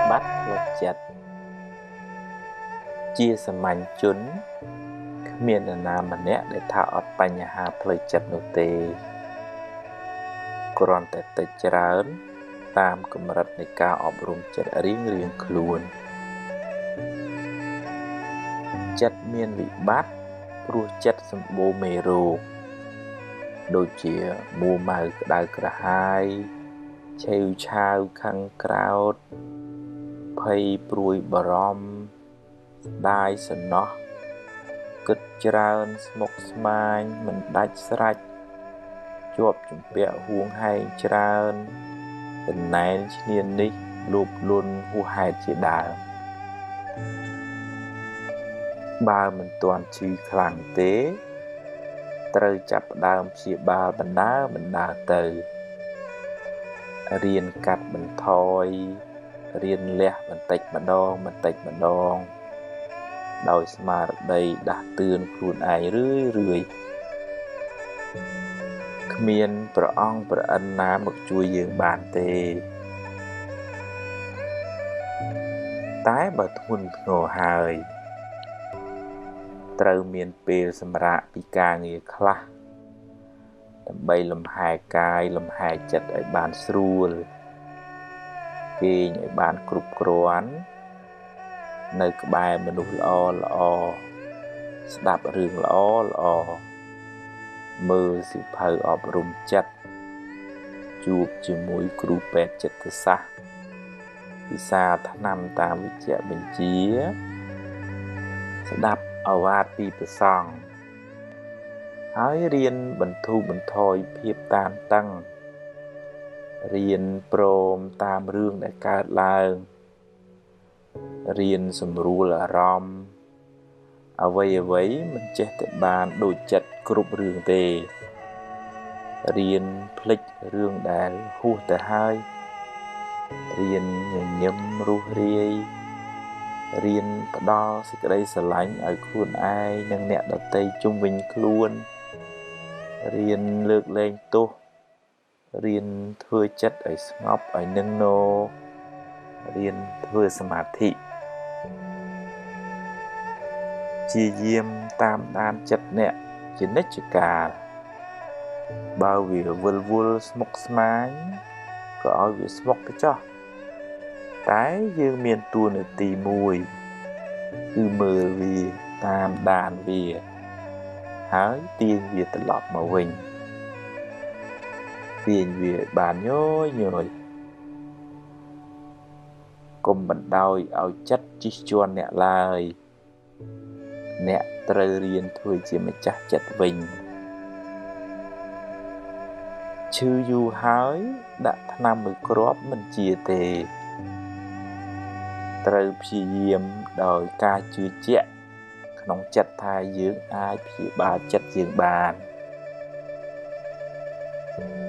bắt là chặt chia sầm mạnh chốn miền là nam mình nè để thảo ở bành nhà hà plei chặt nô tê còn tại tây trán tam cầm rậtในការអប់រំចិត្តរៀងរៀងខ្លួនចិត្តមានវិបត្តិព្រោះចិត្តសម្បូរមេរោគដូចជាមួម៉ៅក្តៅក្រហាយឆេវឆាវខាងក្រោតភ័យព្រួយបារម្ភស្ដាយសំណោះគិតច្រើនស្មុគស្មាញមិនដាច់ស្រេចជាប់ជំពាក់ហួងហែងច្រើនចំណែនឈ្នានីសលោភលន់ហួសហេតុជាដើមបើមិនទាន់ឈឺខ្លាំងទេត្រូវចាប់ផ្ដើមព្យាបាលបណ្ដើរទៅរៀនកាត់បន្ថយរៀនលះបន្តិចម្ដងដោយស្មារតីដាស់តឿនខ្លួនឯងរឿយគ្មានព្រះអង្គព្រះអិនណាមកជួយយើងបានទេតែបើធ្ងន់ធ្ងរហើយត្រូវមានពេលសម្រាកពីការងារខ្លះដើម្បីលំហែកាយលំហែចិត្តឲ្យបានស្រួលគេងឲ្យបានគ្រប់គ្រាន់នៅក្បែរមនុស្សល្អស្ដាប់រឿងល្អមើលសៀវភៅអប់រំចិត្តជួបជាមួយគ្រូពេទ្យចិត្តសាស្ត្រវិសាថ្នាំតាមវិជ្ជបញ្ជាស្ដាប់ឱវាទពីព្រះសង្ឃហើយរៀនបន្ធូរបន្ថយភាពតានតឹងរៀនព្រមតាមរឿងដែលកើតឡើងរៀនសម្រួលអារម្មណ៍អ្វីមិនចេះតែបានដូចចិត្តគ្រប់រឿងទេរៀនភ្លេចរឿងដែលហួសទៅហើយរៀនញញឹមរុះរាយរៀនផ្ដល់សេចក្តីស្រឡាញ់ឲ្យខ្លួនឯងនិងអ្នកដទៃជុំវិញខ្លួនរៀនលើកលែងទោសរៀនធ្វើចិត្តឲ្យស្ងប់ឲ្យនឹងនររៀនធ្វើសមាធិជាយាមតាមដានចិត្តអ្នកជានិច្ចកាលបើវាវិលវល់ស្មុគស្មាញក៏ឲ្យវាស្មុគទៅចុះតែយើងមានតួនាទីមួយគឺមើលវាតាមដានវាហើយទាញវាត្រឡប់មកវិញទាញវាបានញយកុំបណ្ដោយឲ្យចិត្តជិះជាន់អ្នកឡើយអ្នកត្រូវរៀនធ្វើជាម្ចាស់ចិត្តវិញឈឺយូរហើយដាក់ថ្នាំមួយគ្រាប់មិនជាទេត្រូវព្យាយាមដោយការជឿជាក់ក្នុងចិត្តថាយើងអាចព្យាបាលចិត្តយើងបាន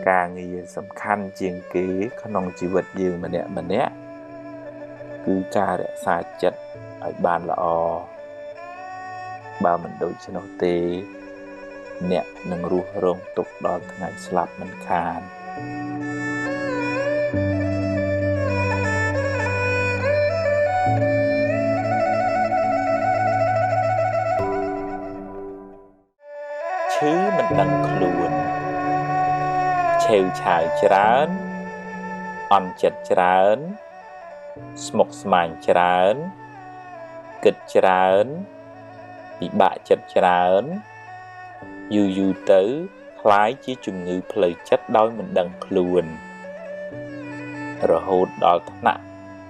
ការងារសំខាន់ជាងគេក្នុងជីវិតយើងម្នាក់គឺការរក្សាចិត្តឲ្យបានល្អបើមិនដូច្នោះទេអ្នកនឹងរស់រងទុក្ខដល់ថ្ងៃស្លាប់មិនខានឈឺមិនដឹងខ្លួនឆេវឆាវច្រើនអន់ចិត្តច្រើនស្មុគស្មាញច្រើនគិតច្រើនពិបាកចិត្តច្រើនយូរទៅคล้ายជាជំងឺផ្លូវចិត្តដោយមិនដឹងខ្លួនរហូតដល់ថ្នាក់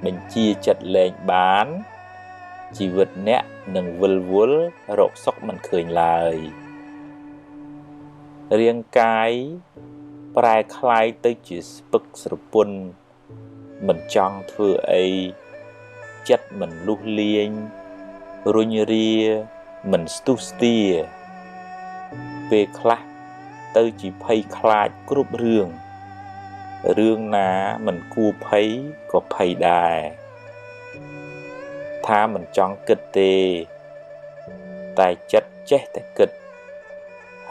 បញ្ជាចិត្តលែងបានជីវិតអ្នកនឹងវិលវល់រកសុខមិនឃើញឡើយរាងកាយប្រែคล้ายទៅជាស្ពឹកស្រពន់មិនចង់ធ្វើអីចិត្តមិនលុះលាញរុញរាមិនស្ទុះស្ទាពេលខ្លះទៅជាភ័យខ្លាចគ្រប់រឿងណាមិនគួរភ័យក៏ភ័យដែរថាមិនចង់គិតទេតែចិត្តចេះតែគិត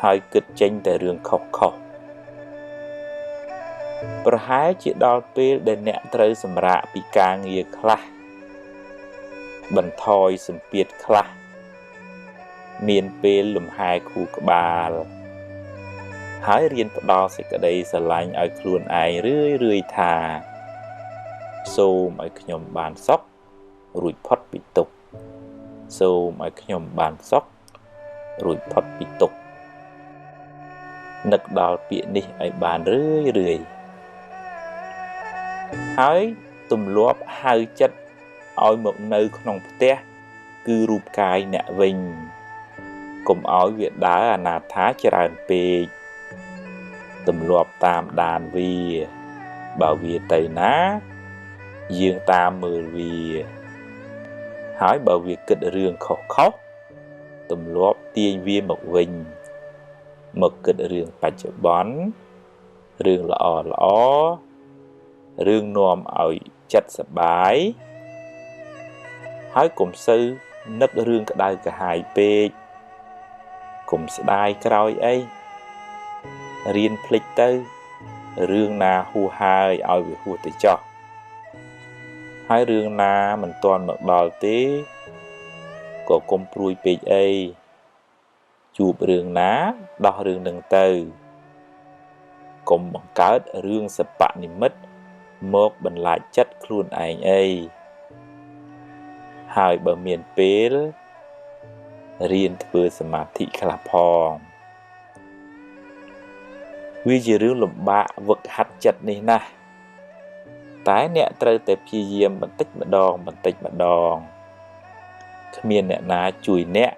ហើយគិតចេញតែរឿងខុស ប្រហែលជាដល់ពេលដែលអ្នកត្រូវសម្រាកពីការងារខ្លះបន្ថយសម្ពាធខ្លះមានពេលលំហែខួរក្បាលហើយរៀនផ្ដល់សេចក្តីស្រឡាញ់ឲ្យខ្លួនឯងរឿយៗថាសូមឲ្យខ្ញុំបានសុខរួចផុតពីទុក្ខសូមឲ្យខ្ញុំបានសុខរួចផុតពីទុក្ខនឹកដល់ពាក្យនេះឲ្យបានរឿយៗហើយទម្លាប់ហៅចិត្តឲ្យមកនៅក្នុងផ្ទះគឺរូបកាយអ្នកវិញកុំឲ្យវាដើរអនាថាច្រើនពេកទម្លាប់តាមដានវាបើវាទៅណាយើងតាមមើលវាហើយបើវាគិតរឿងខុសទម្លាប់ទាញវាមកវិញមកគិតរឿងបច្ចុប្បន្នរឿងល្អរឿងនាំឲ្យចិត្តសប្បាយហើយកុំសូវនឹករឿងក្តៅក្រហាយពេកកុំស្ដាយក្រោយអីរៀនភ្លេចទៅរឿងណាហួសហើយឲ្យវាហួសទៅចោះហើយរឿងណាមិនទាន់មកដល់ទេក៏កុំព្រួយពេកអីជួបរឿងណាដោះរឿងនឹងទៅកុំបង្កើតរឿងសបនិមិត្តមកបន្លាចចិត្តខ្លួនឯងអីហើយបើមានពេលរៀនធ្វើសមាធិខ្លះផងវាជារឿងលំបាកវឹកហាត់ចិត្តនេះណាស់តែអ្នកត្រូវតែព្យាយាមបន្តិចម្ដងគ្មានអ្នកណាជួយអ្នក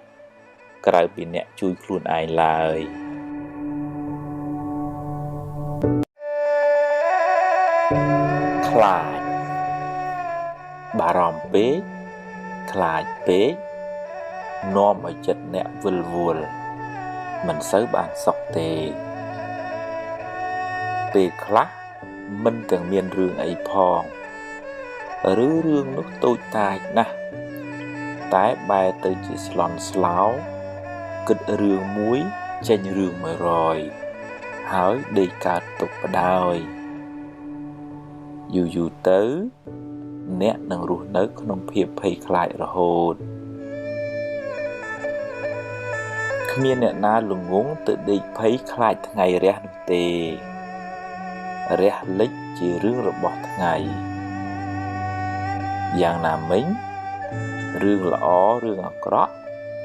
ក្រៅពីអ្នកជួយខ្លួនឯងឡើយខ្លាចបារម្ភពេកខ្លាចពេកនាំឲ្យចិត្តអ្នកវិលវល់មិនសូវបានសុខទេពេលខ្លះមិនទាំងមានរឿងអីផងឬរឿងនោះតូចតាចណាស់តែបែរទៅជាស្លន់ស្លោគិតរឿងមួយចេញរឿង100ហើយដេកកើតទុកបដោយយូរទៅអ្នកនឹងរស់នៅក្នុងភាពភ័យខ្លាចរហូតគ្មានអ្នកណាល្ងង់ទៅដេកភ័យខ្លាចថ្ងៃរះនោះទេរះលិចជារឿងរបស់ថ្ងៃយ៉ាងណាមិញរឿងល្អរឿងអាក្រក់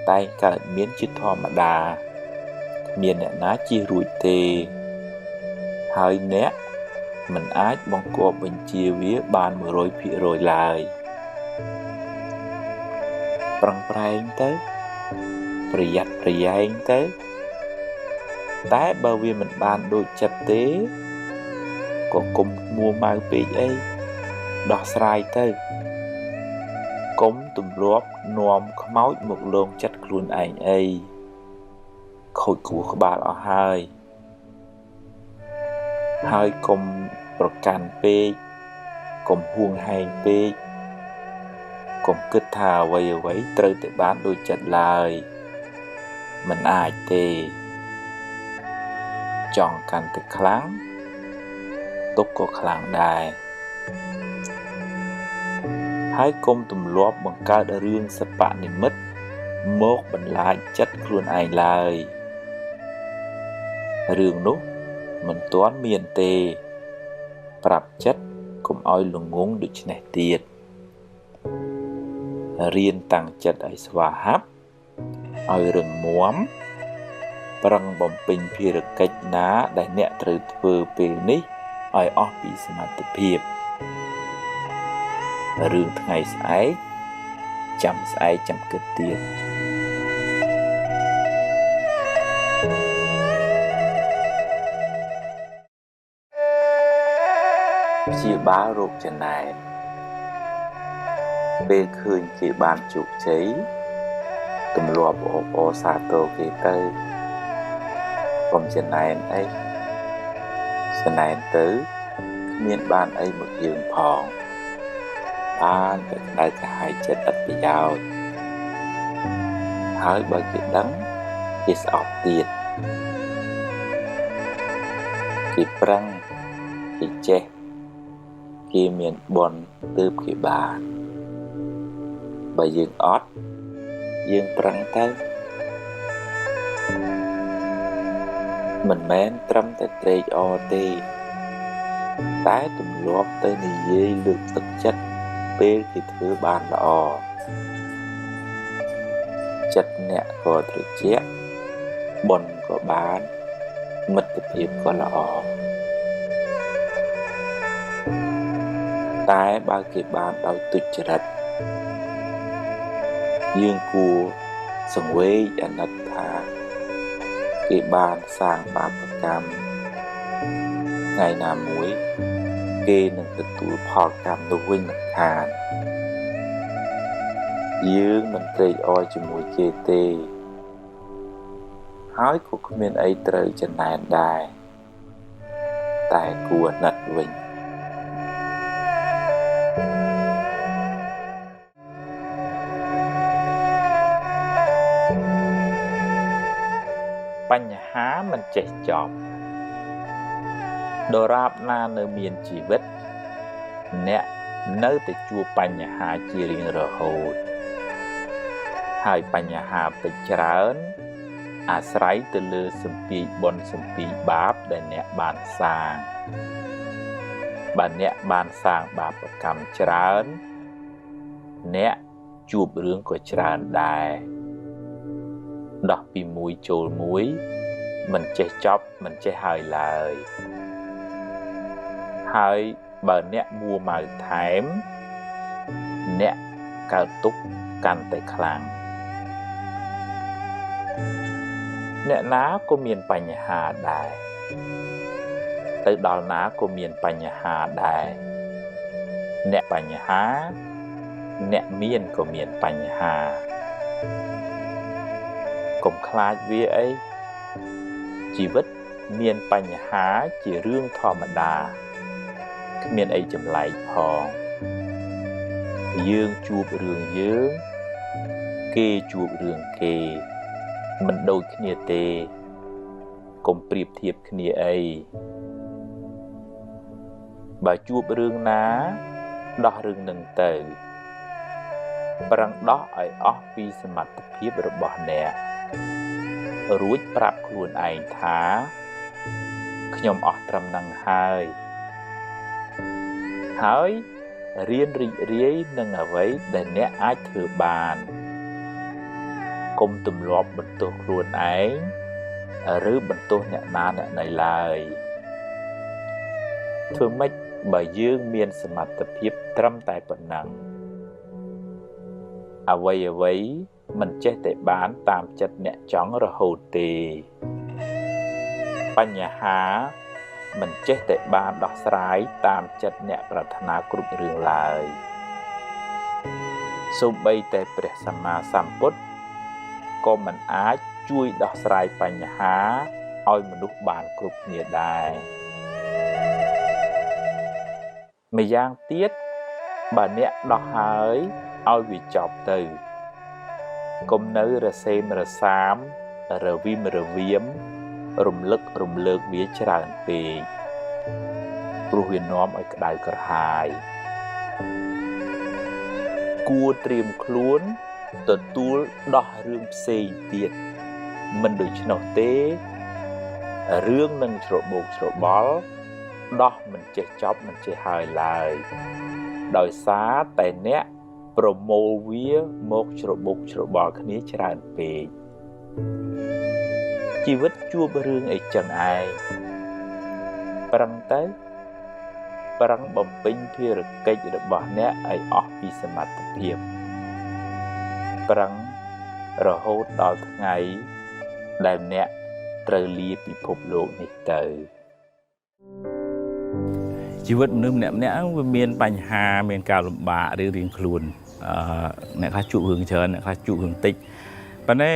តែងកើតមានជាធម្មតាគ្មានអ្នកណាជៀសរួចទេហើយអ្នកមិនអាចបង្គាប់បញ្ជាវាបាន 100% ឡើយប្រឹងប្រែងទៅប្រយ័ត្នប្រយែងទៅតែបើវាមិនបានដូចចិត្តទេក៏កុំមួម៉ៅពេកអីដោះស្រាយទៅកុំទម្លាប់នាំខ្មោចមកលងចិត្តខ្លួនឯងអីខូចខួរក្បាលអស់ហើយកុំប្រកាន់ពេកកុំហួងហែងពេកកុំគិតថាអ្វីត្រូវតែបានដូចចិត្តឡើយមិនអាចទេចង់កាន់តែខ្លាំងទុកក៏ខ្លាំងដែរហើយកុំទម្លាប់បង្កើតរឿងសបនិមិត្តមកបន្លាចចិត្តខ្លួនឯងឡើយរឿងនោះមិនទាន់មានទេប្រាប់ចិត្តកុំឲ្យល្ងង់ដូចនេះទៀតរៀនតាំងចិត្តឲ្យស្វាហាប់ឲ្យរឹងមាំប្រឹងបំពេញភារកិច្ចណាដែលអ្នកត្រូវធ្វើពេលនេះឲ្យអស់ពីសមត្ថភាពរឿងថ្ងៃស្អែកចាំស្អែកចាំគិតទៀតព្យាបាលរោគចំណែនពេលឃើញគេបានជោគជ័យទម្លាប់អបអរសាទរគេទៅកុំចំណែនអីចំណែនទៅគ្មានបានអីមកយើងផងបានតែក្តៅក្រហាយចិត្តឥតប្រយោជន៍ហើយបើគេដឹងគេស្អប់ទៀតគេប្រឹង គេចេះគេមានបុណ្យទើបគេបានបើយើងអត់យើងប្រឹងទៅមិនមែនត្រឹមតែត្រេកអរទេតែទម្លាប់ទៅនិយាយលើកទឹកចិត្តពេលគេធ្វើបានល្អចិត្តអ្នកក៏ត្រជាក់បុណ្យក៏បានមិត្តភាពក៏ល្អតែបើគេបានដោយទុច្ចរិតយើងគួរសង្វេគអាណិតថាគេបានសាងបាបកម្មថ្ងៃណាមួយគេនឹងទទួលផលកម្មនោះវិញមិនខានយើងមិនត្រេកអរជាមួយគេទេហើយក៏គ្មានអីត្រូវចំណែនដែរតែគួរអាណិតវិញបញ្ហាមិនចេះចប់ដរាបណានៅមានជីវិតអ្នកនៅតែជួបបញ្ហាជារៀងរហូតហើយបញ្ហាពេចច្រើនអាស្រ័យទៅលើសម្ពាធបុណ្យសម្ពាធបាបដែលអ្នកបានសាងបើអ្នកបានសាងបាបកម្មច្រើនអ្នកជួបរឿងក៏ច្រើនដែរដោះពីមួយចូលមួយមិនចេះចប់មិនចេះហើយឡើយហើយបើអ្នកមួម៉ៅថែមអ្នកកើតទុក្ខកាន់តែខ្លាំងអ្នកណាក៏មានបញ្ហាដែរទៅដល់ណាក៏មានបញ្ហាដែរអ្នកបញ្ហាអ្នកមានក៏មានបញ្ហាកុំខ្លាចវាអីជីវិតមានបញ្ហាជារឿងធម្មតាគ្មានអីចម្លែកផងយើងជួបរឿងយើងគេជួបរឿងគេមិនដូចគ្នាទេកុំប្រៀបធៀបគ្នាអីបើជួបរឿងណាដោះរឿងនឹងទៅប្រឹងដោះឲ្យអស់ពីសមត្ថភាពរបស់អ្នករួចប្រាប់ខ្លួនឯងថាខ្ញុំអស់ត្រឹមនឹងហើយរៀនរីករាយនឹងអ្វីដែលអ្នកអាចធ្វើបានកុំទម្លាប់បន្ទោសខ្លួនឯងឬបន្ទោសអ្នកណាអ្នកណីឡើយធ្វើម៉េចបើយើងមានសមត្ថភាពត្រឹមតែប៉ុណ្ណឹងអ្វីមិនចេះតែបានតាមចិត្តអ្នកចង់រហូតទេបញ្ហាមិនចេះតែបានដោះស្រាយតាមចិត្តអ្នកប្រាថ្នាគ្រប់រឿងឡើយសូម្បីតែព្រះសម្មាសម្ពុទ្ធក៏មិនអាចជួយដោះស្រាយបញ្ហាឲ្យមនុស្សបានគ្រប់គ្នាដែរម្យ៉ាងទៀតបើអ្នកដោះហើយឲ្យវាចប់ទៅកុំនៅរសេមរសាមរវីមរវាមរំលឹករំលើកវាច្រើនពេកព្រោះវានាំឲ្យក្តៅក្រហាយគួរត្រៀមខ្លួនទទួលដោះរឿងផ្សេងទៀតមិនដូច្នោះទេរឿងនឹងច្របូកច្របល់ដោះមិនចេះចប់មិនចេះហើយឡើយដោយសារតែអ្នកប្រមូលវាមកច្របូកច្របល់គ្នាច្រើនពេកជីវិតជួបរឿងអីចឹងឯងប្រឹងទៅប្រឹងបំពេញភារកិច្ចរបស់អ្នកឲ្យអស់ពីសមត្ថភាពប្រឹងរហូតដល់ថ្ងៃដែលអ្នកត្រូវលាពិភពលោកនេះទៅជីវិតមនុស្សម្នាក់ៗវាមានបញ្ហាមានការលំបាករៀងៗខ្លួនអ្នកខ្លះជួបរឿងច្រើនអ្នកខ្លះជួបរឿងតិចប៉ុន្តែ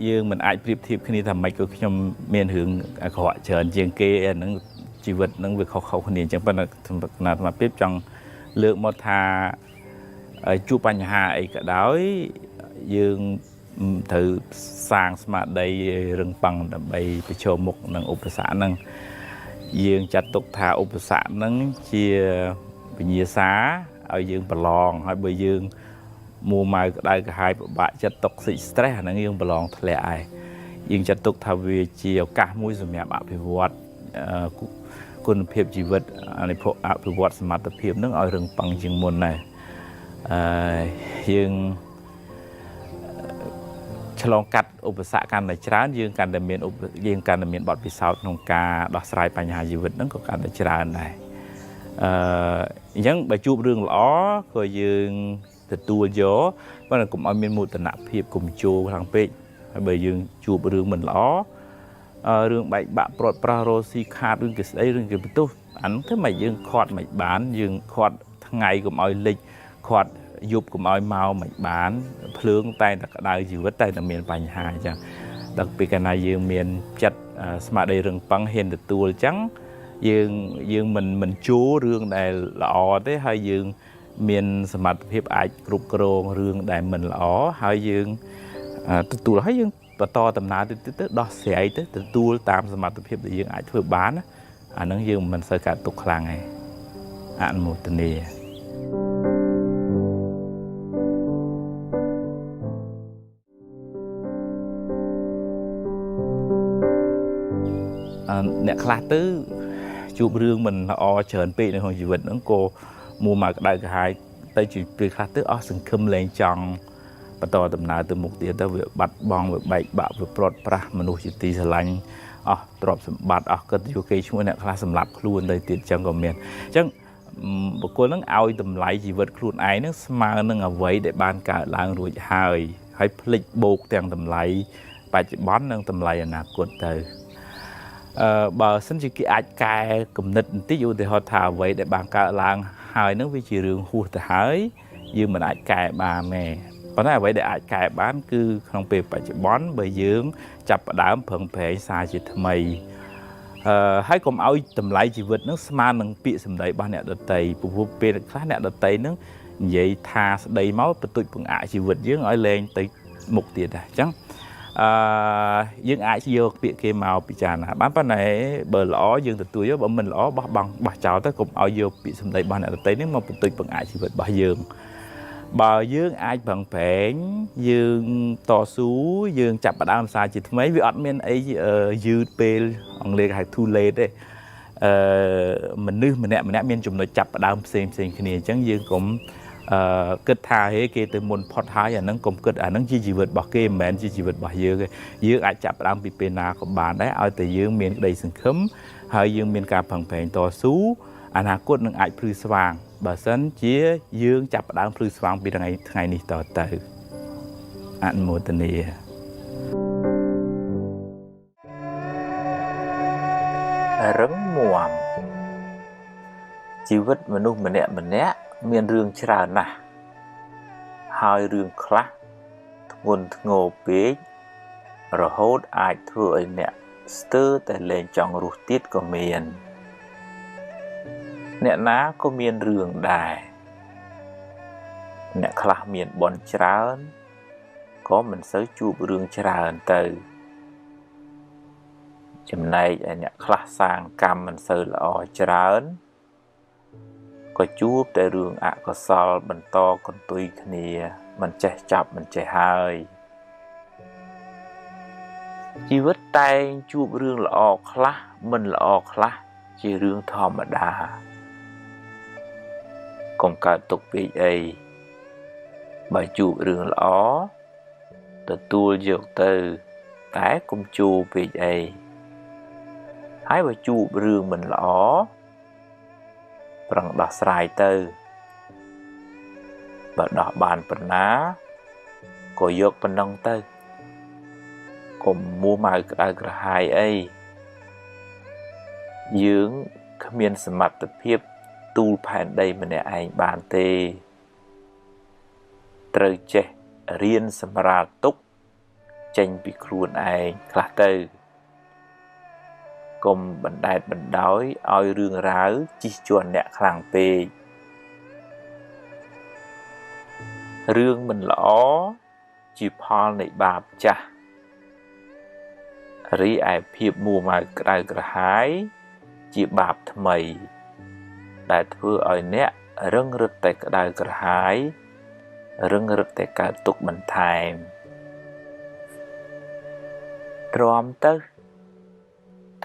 យើងមិនអាចប្រៀបធៀបគ្នាថាម៉េចក៏ខ្ញុំមានរឿងអាក្រក់ច្រើនជាងគេអាហ្នឹងជីវិតហ្នឹងវាខុសគ្នាអញ្ចឹងប៉ុន្តែគណៈអាត្មាភាពចង់លើកមកថាជួបបញ្ហាអីក៏ដោយយើងត្រូវសាងស្មារតីរឹងប៉ឹងដើម្បីប្រឈមមុខនឹងឧបសគ្គហ្នឹង dương chặt tục thả ụp sản nâng chia vì nhiều xá ở dương bà lòn hay bởi dương mua mai đây cả hai bạn chặt tục xịt stress nâng dương bà lòn thật lẽ ai dương chặt tục thả vì chiều cả mũi rồi mẹ bạn phải vọtคุณภาพชีวิตในพวกอภิวัตสมรรถภาพนั่งเอาเรื่องปังจิงมนnàyยังฉลองกัดอุปสรรคการในชรายังการดำเนินยังการดำเนินบทพิสูจน์ของการดักสายปัญหาชีวิตนั่นก็การในชราnàyยังไปจูบเรื่องล้อก็ยังติดตัวเยอะเพราะนั้นกลุ่มเอาเมียนมูตนาภาพกลุ่มจูทางเป็ดไปยังจูบเรื่องเหมือนล้อเรื่องใบบะปลดปลาโรซีขาดเรื่องกิจได้เรื่องกิจประตูอันถ้าไม่ยังขอดไม่บานยังขอดทั้งไงก็เอาเล็กขอดยุบก็เอาเมาไม่บานเพลิงแต่ตะได้อยู่ว่าแต่ตะเมียนปัญหาจังดักปีกันนายยังเมียนจัดสมาได้เรื่องปังเห็นแต่ตัวจังยังมันจู้เรื่องใดละอได้ให้ยังเมียนสมาธิภาพกรุบกรองเรื่องใดมันละอให้ยังตัวให้ยังต่อตำนานตึ๊ดดอกเสียตึ๊ดตัวตามสมาธิภาพได้ยังอาจเพื่อบ้านนะอันนั้นยังมันเสกัดตกคลางไงอันมุตเนียเนี่ยคลาตื้อจูบเรื่องมันอ๋อเฉินปีในของชีวิตนั่งโกมัวมาได้ก็หายแต่จูบปีคลาตื้ออ๋อสังคมแรงจังประต่อตำนานตัวมุกเดียวแต่เวบัดบองเวใบบะเวปลดปลามนุษย์จิตติสลังอ๋อตรอบสมบัติอ๋อก็อยู่เกยช่วยเนี่ยคลาสำหรับครูนเลยติดจังก็เมียนจังบุคคลนั่งเอาตำไหลชีวิตครูนไอ้นั่งสมานั่งเอาไว้ได้บานการล้างรวยหายให้พลิกโบกแต่งตำไหลไปจะบ้านนั่งตำไหลอนาคตเตอbà sinh chỉ cái ai cài cùng nịch tí dụ thì họ thả vậy để bàn cả làng hai nước với chị đường hùa thì hái như mình ai cài bà mẹ có nói vậy để ai cài bán cứ không bị phải chỉ bón bởi dưỡng chập đám phần phệ xa chỉ thầm mày hay còn áo tầm lại chỉ vật nước smart năng bị sầm đầy ba nẹt đợt tây bù bê khá nẹt đợt tây nước vậy tha đầy máu bị tụi bằng ai chỉ vật dưỡng ở lên tới một tiền à chẳng dương ai vô việc kia màu bị tràn à bán cái này bờ lõ dương từ tuổi bọn mình lõ bắt bằng bà chào tới cùng ao vô bị xâm đầy ban này tới nếu mà tụi bằng ai chỉ vật bà dương bờ dương ai bằng phèn dương to sú dương chặt bà đam xa chỉ mấy vị admin ấy dư pe ông lê hay thu lê đấy mình nư mình nè miền chùm nó chặt bà đam xem cái này chẳng dương cũng kết thà hết cái từ môn phật thái nó cũng kết nó chỉ vật bảo kê mền chỉ vật bảo dương ai chặt đang bị pê na của bạn đấy ở từ dương miền đầy sừng khấm hơi dương miền cà phẳng phèn to sú anh hạ cốtនឹងអាចភ្លឺស្វាងបើសិនជាយើងចាប់ផ្ដើមភ្លឺស្វាងពីថ្ងៃនេះតទៅអនុមោទនារឹងមាំជីវិតមនុស្សម្នាក់មានរឿងច្រើនណាស់ហើយរឿងខ្លះធ្ងន់ធ្ងរពេករហូតអាចធ្វើឲ្យអ្នកស្ទើរតែលែងចង់រស់ទៀតក៏មានអ្នកណាក៏មានរឿងដែរអ្នកខ្លះមានបនច្រើនក៏មិនសូវជួបរឿងច្រើនទៅចំណែកឯអ្នកខ្លះសាងកម្មមិនសូវល្អច្រើនក៏ជួបតែរឿងអកុសលបន្តកន្ទុយគ្នាមិនចេះចាប់មិនចេះហើយជីវិតតែងជួបរឿងល្អខ្លះមិនល្អខ្លះជារឿងធម្មតាកុំកើតទុកពេកអីបើជួបរឿងល្អទទួលយកទៅតែកុំជួបពេកអីហើយបើជួបរឿងមិនល្អប្រឹងដោះស្រាយទៅបើដោះបានប៉ុណ្ណាក៏យកប៉ុណ្ណឹងទៅកុំមួម៉ៅក្តៅក្រហាយអីយើងគ្មានសមត្ថភាពទូលផែនដីម្នាក់ឯងបានទេត្រូវចេះរៀនសម្រាលទុកចេញពីខ្លួនឯងខ្លះទៅកុំបណ្ដែតបណ្ដោយឲ្យរឿងរ៉ាវជិះជាន់អ្នកខ្លាំងពេករឿងមិនល្អជាផលនៃបាបចាស់រីឯភាពមួម៉ៅក្តៅក្រហាយ ជាបាបថ្មីដែលធ្វើឲ្យអ្នករឹងរឹតតែក្តៅក្រហាយរឹងរឹតតែកើតទុក្ខបន្ថែមទ្រាំទៅ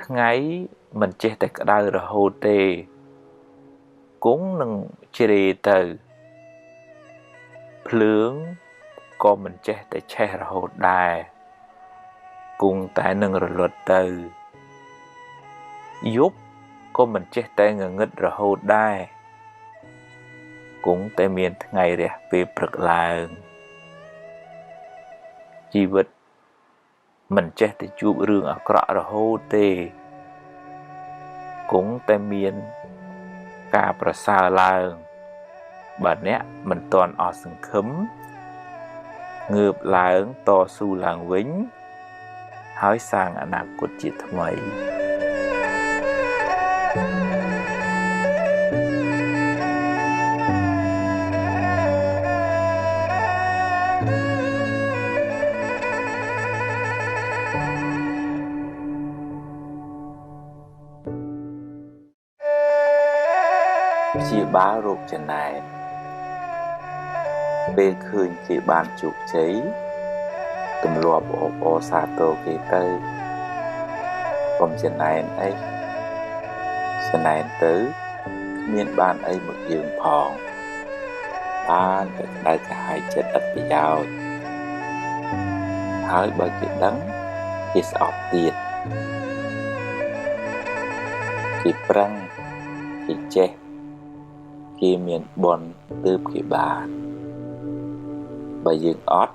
ថ្ងៃមិនចេះតែក្តៅរហូតទេគង់នឹងជ្រេទៅភ្លើងក៏មិនចេះតែឆេះរហូតដែរគង់តែនឹងរលត់ទៅយប់ក៏មិនចេះតែងងឹតរហូតដែរគង់តែមានថ្ងៃរះពេលព្រឹកឡើងជីវិតមិនចេះតែជួបរឿងអាក្រក់រហូតទេគង់តែមានការប្រសើរឡើងបើអ្នកមិនទាន់អស់សង្ឃឹមងើបឡើងតស៊ូឡើងវិញហើយសាងអនាគតជាថ្មីព្យាបាលរោគចំណែនពេលឃើញគេបានជោគជ័យទម្លាប់អបអរសាទរគេទៅកុំចំណែនអីចំណែនទៅគ្មានបានអីមកយើងផងបានតែក្តៅក្រហាយចិត្តឥតប្រយោជន៍ហើយបើគេដឹងគេស្អប់ទៀតគេប្រឹងគេចេះគេមានបុណ្យទើបគេបានបើយើងអត់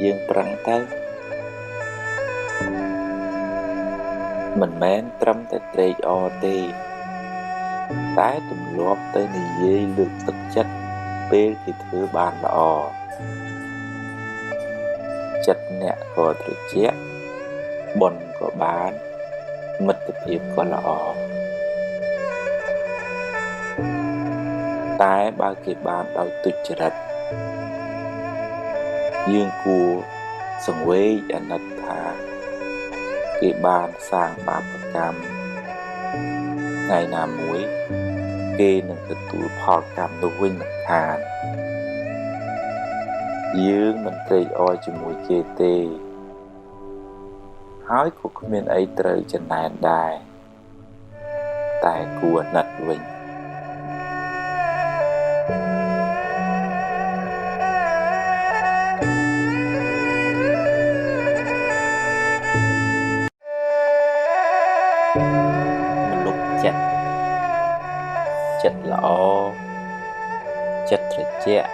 យើងប្រឹងទៅមិនមែនត្រឹមតែត្រេកអរទេតែទម្លាប់ទៅនិយាយលើកទឹកចិត្តពេលគេធ្វើបានល្អចិត្តអ្នកក៏ត្រជាក់បុណ្យក៏បានមិត្តភាពក៏ល្អតែបើគេបានដោយទុច្ចរិតយើងគួរសង្វេគអាណិតថាគេបានសាងបាបកម្មថ្ងៃណាមួយគេនឹងទទួលផលកម្មនោះវិញមិនខានយើងមិនត្រេកអរជាមួយគេទេហើយក៏គ្មានអីត្រូវចំណែនដែរតែគួរអាណិតវិញចិត្តល្អចិត្តត្រជាក់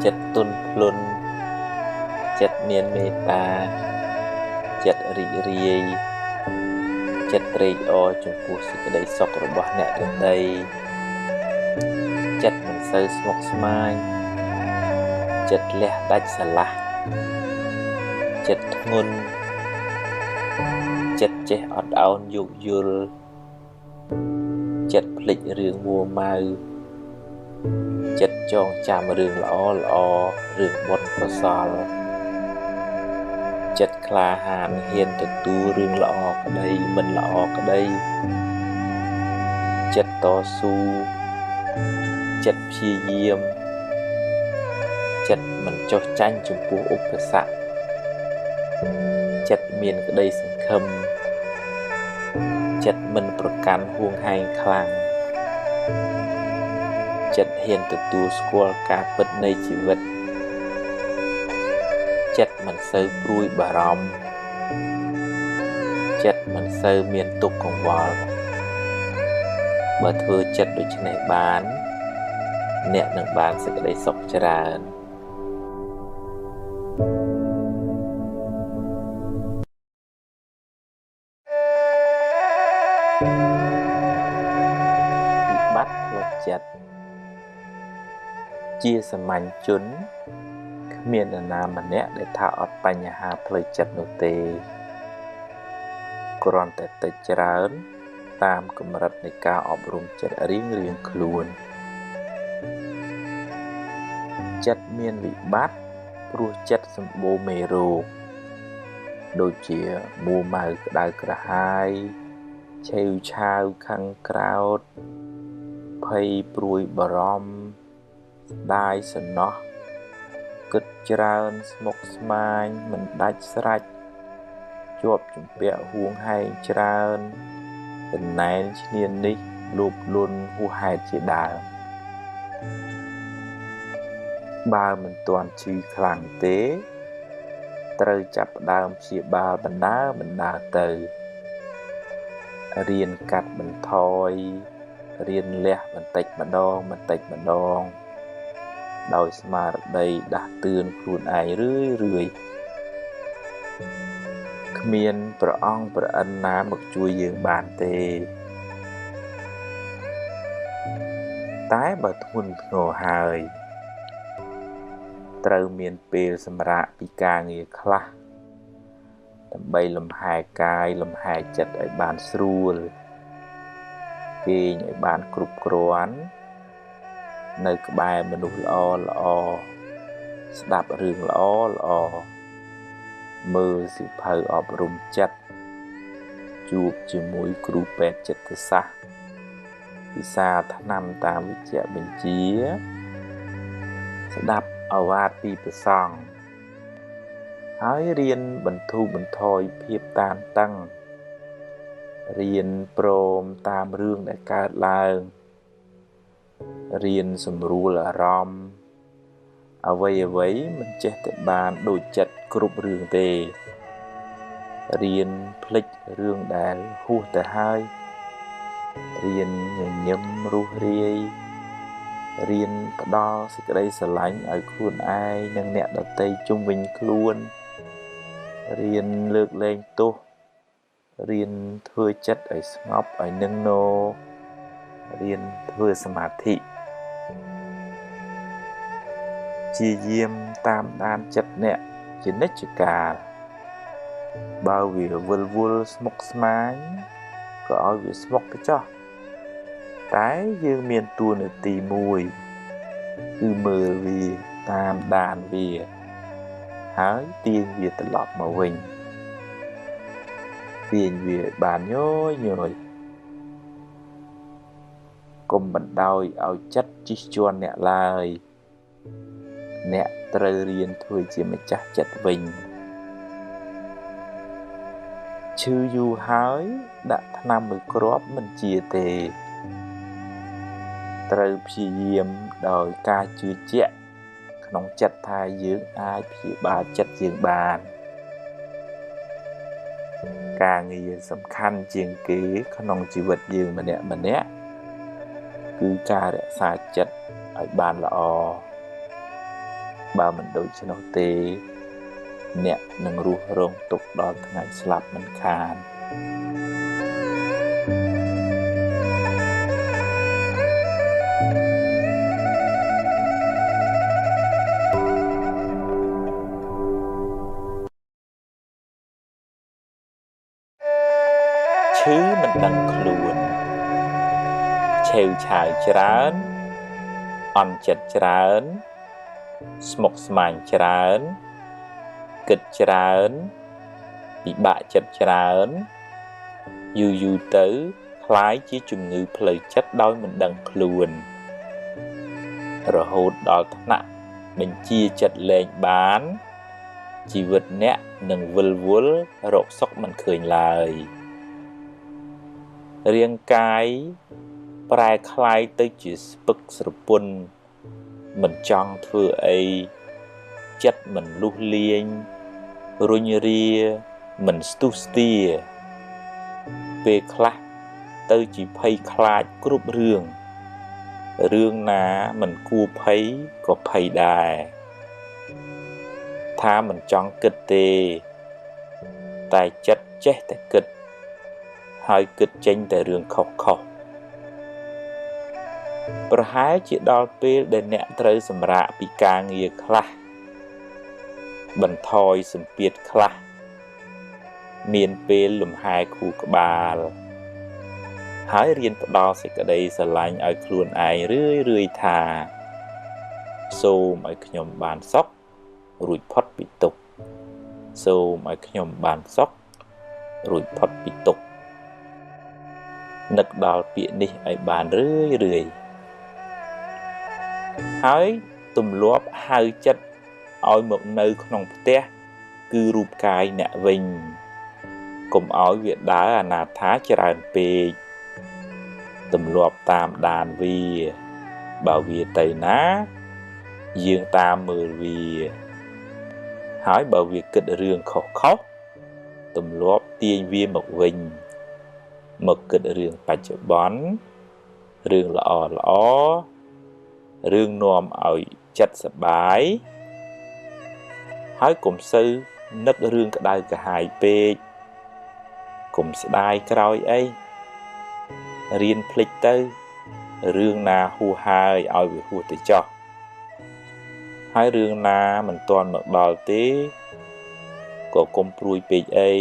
ចិត្តទន់ភ្លន់ចិត្តមានមេត្តាចិត្តរីករាយចិត្តត្រេកអរចំពោះសេចក្តីសុខរបស់អ្នកដទៃចិត្តមិនសូវស្មុគស្មាញចិត្តលះដាច់ស្រឡះចិត្តធ្ងន់ចិត្តចេះអត់ឱនយោគយល់ចិត្តភ្លេចរឿងមួម៉ៅចិត្តចងចាំរឿងល្អល្អរឿងបុណ្យកុសលចិត្តក្លាហានហ៊ានទទួលរឿងល្អក្តីមិនល្អក្តីចិត្តតស៊ូចិត្តព្យាយាមចិត្តមិនចុះចាញ់ចំពោះឧបសគ្គចិត្តមានក្តីសង្ឃឹមចិត្តមិនប្រកាន់ហួងហែងខ្លាំងចិត្តហ៊ានទទួលស្គាល់ការពិតនៃជីវិតចិត្តមិនសូវព្រួយបារម្ភចិត្តមិនសូវមានទុក្ខកង្វល់បើធ្វើចិត្តដូច្នេះបានអ្នកនឹងបានសេចក្តីសុខច្រើនចិត្តជាសាមញ្ញជនគ្មាននរណាម្នាក់ដែលថាអត់បញ្ហាផ្លូវចិត្តនោះទេគ្រាន់តែតិចច្រើនតាមកម្រិតនៃការអប់រំចិត្តរៀងខ្លួនចិត្តមានវិបត្តិព្រោះចិត្តសម្បូរមេរោគដូចជាមួម៉ៅក្តៅក្រហាយ ឆេវឆាវខាងក្រោតភ័យព្រួយបារម្ភស្ដាយសំណោះគិតច្រើនស្មុគស្មាញមិនដាច់ស្រេចជាប់ជំពាក់ហួងហែងច្រើនចំណែនឈ្នាននេះលូបលន់ហួសហេតុជាដើមបើមិនទាន់ឈឺខ្លាំងទេត្រូវចាប់ផ្ដើមព្យាបាលបណ្ដើរទៅរៀនកាត់បន្ថយរៀនលះបន្តិចម្ដងដោយស្មារតីដាស់តឿនខ្លួនឯងរឿយគ្មានព្រះអង្គព្រះអិនណាមកជួយយើងបានទេតែបើធ្ងន់ធ្ងរហើយត្រូវមានពេលសម្រាកពីការងារខ្លះដើម្បីលំហែកាយលំហែចិត្តឲ្យបានស្រួលគេងឲ្យបានគ្រប់គ្រាន់នៅក្បែរមនុស្សល្អស្ដាប់រឿងល្អមើលសៀវភៅអប់រំចិត្តជួបជាមួយគ្រូពេទ្យចិត្តសាស្ត្រពិសាថ្នាំតាមវិជ្ជបញ្ជាស្ដាប់ឱវាទពីព្រះសង្ឃហើយរៀនបន្ធូរបន្ថយភាពតានតឹងរៀនព្រមតាមរឿងដែលកើតឡើងរៀនសម្រួលអារម្មណ៍អ្វីមិនចេះតែបានដូចចិត្តគ្រប់រឿងទេរៀនភ្លេចរឿងដែលហួសទៅហើយរៀនញញឹមរស់រាយរៀនផ្ដល់សេចក្តីស្រឡាញ់ឲ្យខ្លួនឯងនិងអ្នកដទៃជុំវិញខ្លួនរៀនលើកលែងទោសរៀនធ្វើចិត្តឲ្យស្ងប់ឲ្យនឹងនររៀនធ្វើសមាធិជាយាមតាមដានចិត្តអ្នកជានិច្ចកាលបើវាវិលវល់ស្មុគស្មាញក៏ឲ្យវាស្មុគទៅចុះតែយើងមានតួនាទីមួយគឺមើលវាតាមដានវាហើយទាញវាត្រឡប់មកវិញទាញវាបានញយកុំបណ្ដោយឲ្យចិត្តជិះជាន់អ្នកឡើយអ្នកត្រូវរៀនធ្វើជាម្ចាស់ចិត្តវិញឈឺយូរហើយដាក់ថ្នាំមួយគ្រាប់មិនជាទេត្រូវព្យាយាមដោយការជឿជាក់ក្នុងចិត្តថាយើងអាចព្យាបាលចិត្តយើងបានការងារសំខាន់ជាងគេក្នុងជីវិតយើងម្នាក់គឺការរក្សាចិត្តឲ្យបានល្អបើមិនដូច្នោះទេអ្នកនឹងរស់រងទុក្ខដល់ថ្ងៃស្លាប់មិនខានឈឺមិនដឹងខ្លួនឆេវឆាវច្រើនអន់ចិត្តច្រើនស្មុគស្មាញច្រើនគិតច្រើនពិបាកចិត្តច្រើនយូរទៅคล้ายជាជំងឺផ្លូវចិត្តដោយមិនដឹងខ្លួនរហូតដល់ថ្នាក់បញ្ជាចិត្តលែងបានជីវិតអ្នកនឹងវិលវល់រកសុខមិនឃើញឡើយរាងកាយប្រែคล้ายទៅជាស្ពឹកស្រពន់មិនចង់ធ្វើអីចិត្តមិនលុះលាញរុញរាមិនស្ទុះស្ទាពេលខ្លះទៅជាភ័យខ្លាចគ្រប់រឿងណាមិនគួរភ័យក៏ភ័យដែរថាមិនចង់គិតទេតែចិត្តចេះតែគិតហើយគិតចេញតែរឿងខុសប្រហែលជាដល់ពេលដែលអ្នកត្រូវសម្រាកពីការងារខ្លះបន្ថយសម្ពាធខ្លះមានពេលលំហែខួរក្បាលហើយរៀនផ្ដល់សេចក្តីស្រឡាញ់ឲ្យខ្លួនឯងរឿយថាសូមឲ្យខ្ញុំបានសុខរួចផុតពីទុក្ខសូមឲ្យខ្ញុំបានសុខរួចផុតពីទុក្ខ នឹកដល់ពាក្យនេះឲ្យបានរឿយហើយទម្លាប់ហៅចិត្តឲ្យមកនៅក្នុងផ្ទះគឺរូបកាយអ្នកវិញកុំឲ្យវាដើរអនាថាច្រើនពេកទម្លាប់តាមដានវាបើវាទៅណាយើងតាមមើលវាហើយបើវាគិតរឿងខុសទម្លាប់ទាញវាមកវិញមកគិតរឿងបច្ចុប្បន្នរឿងល្អរឿងនាំឲ្យចិត្តសប្បាយហើយកុំសូវនឹករឿងក្តៅក្រហាយពេកកុំស្ដាយក្រោយអីរៀនភ្លេចទៅរឿងណាហួសហើយឲ្យវាហួសទៅចោះហើយរឿងណាមិនទាន់មកដល់ទេក៏កុំព្រួយពេកអី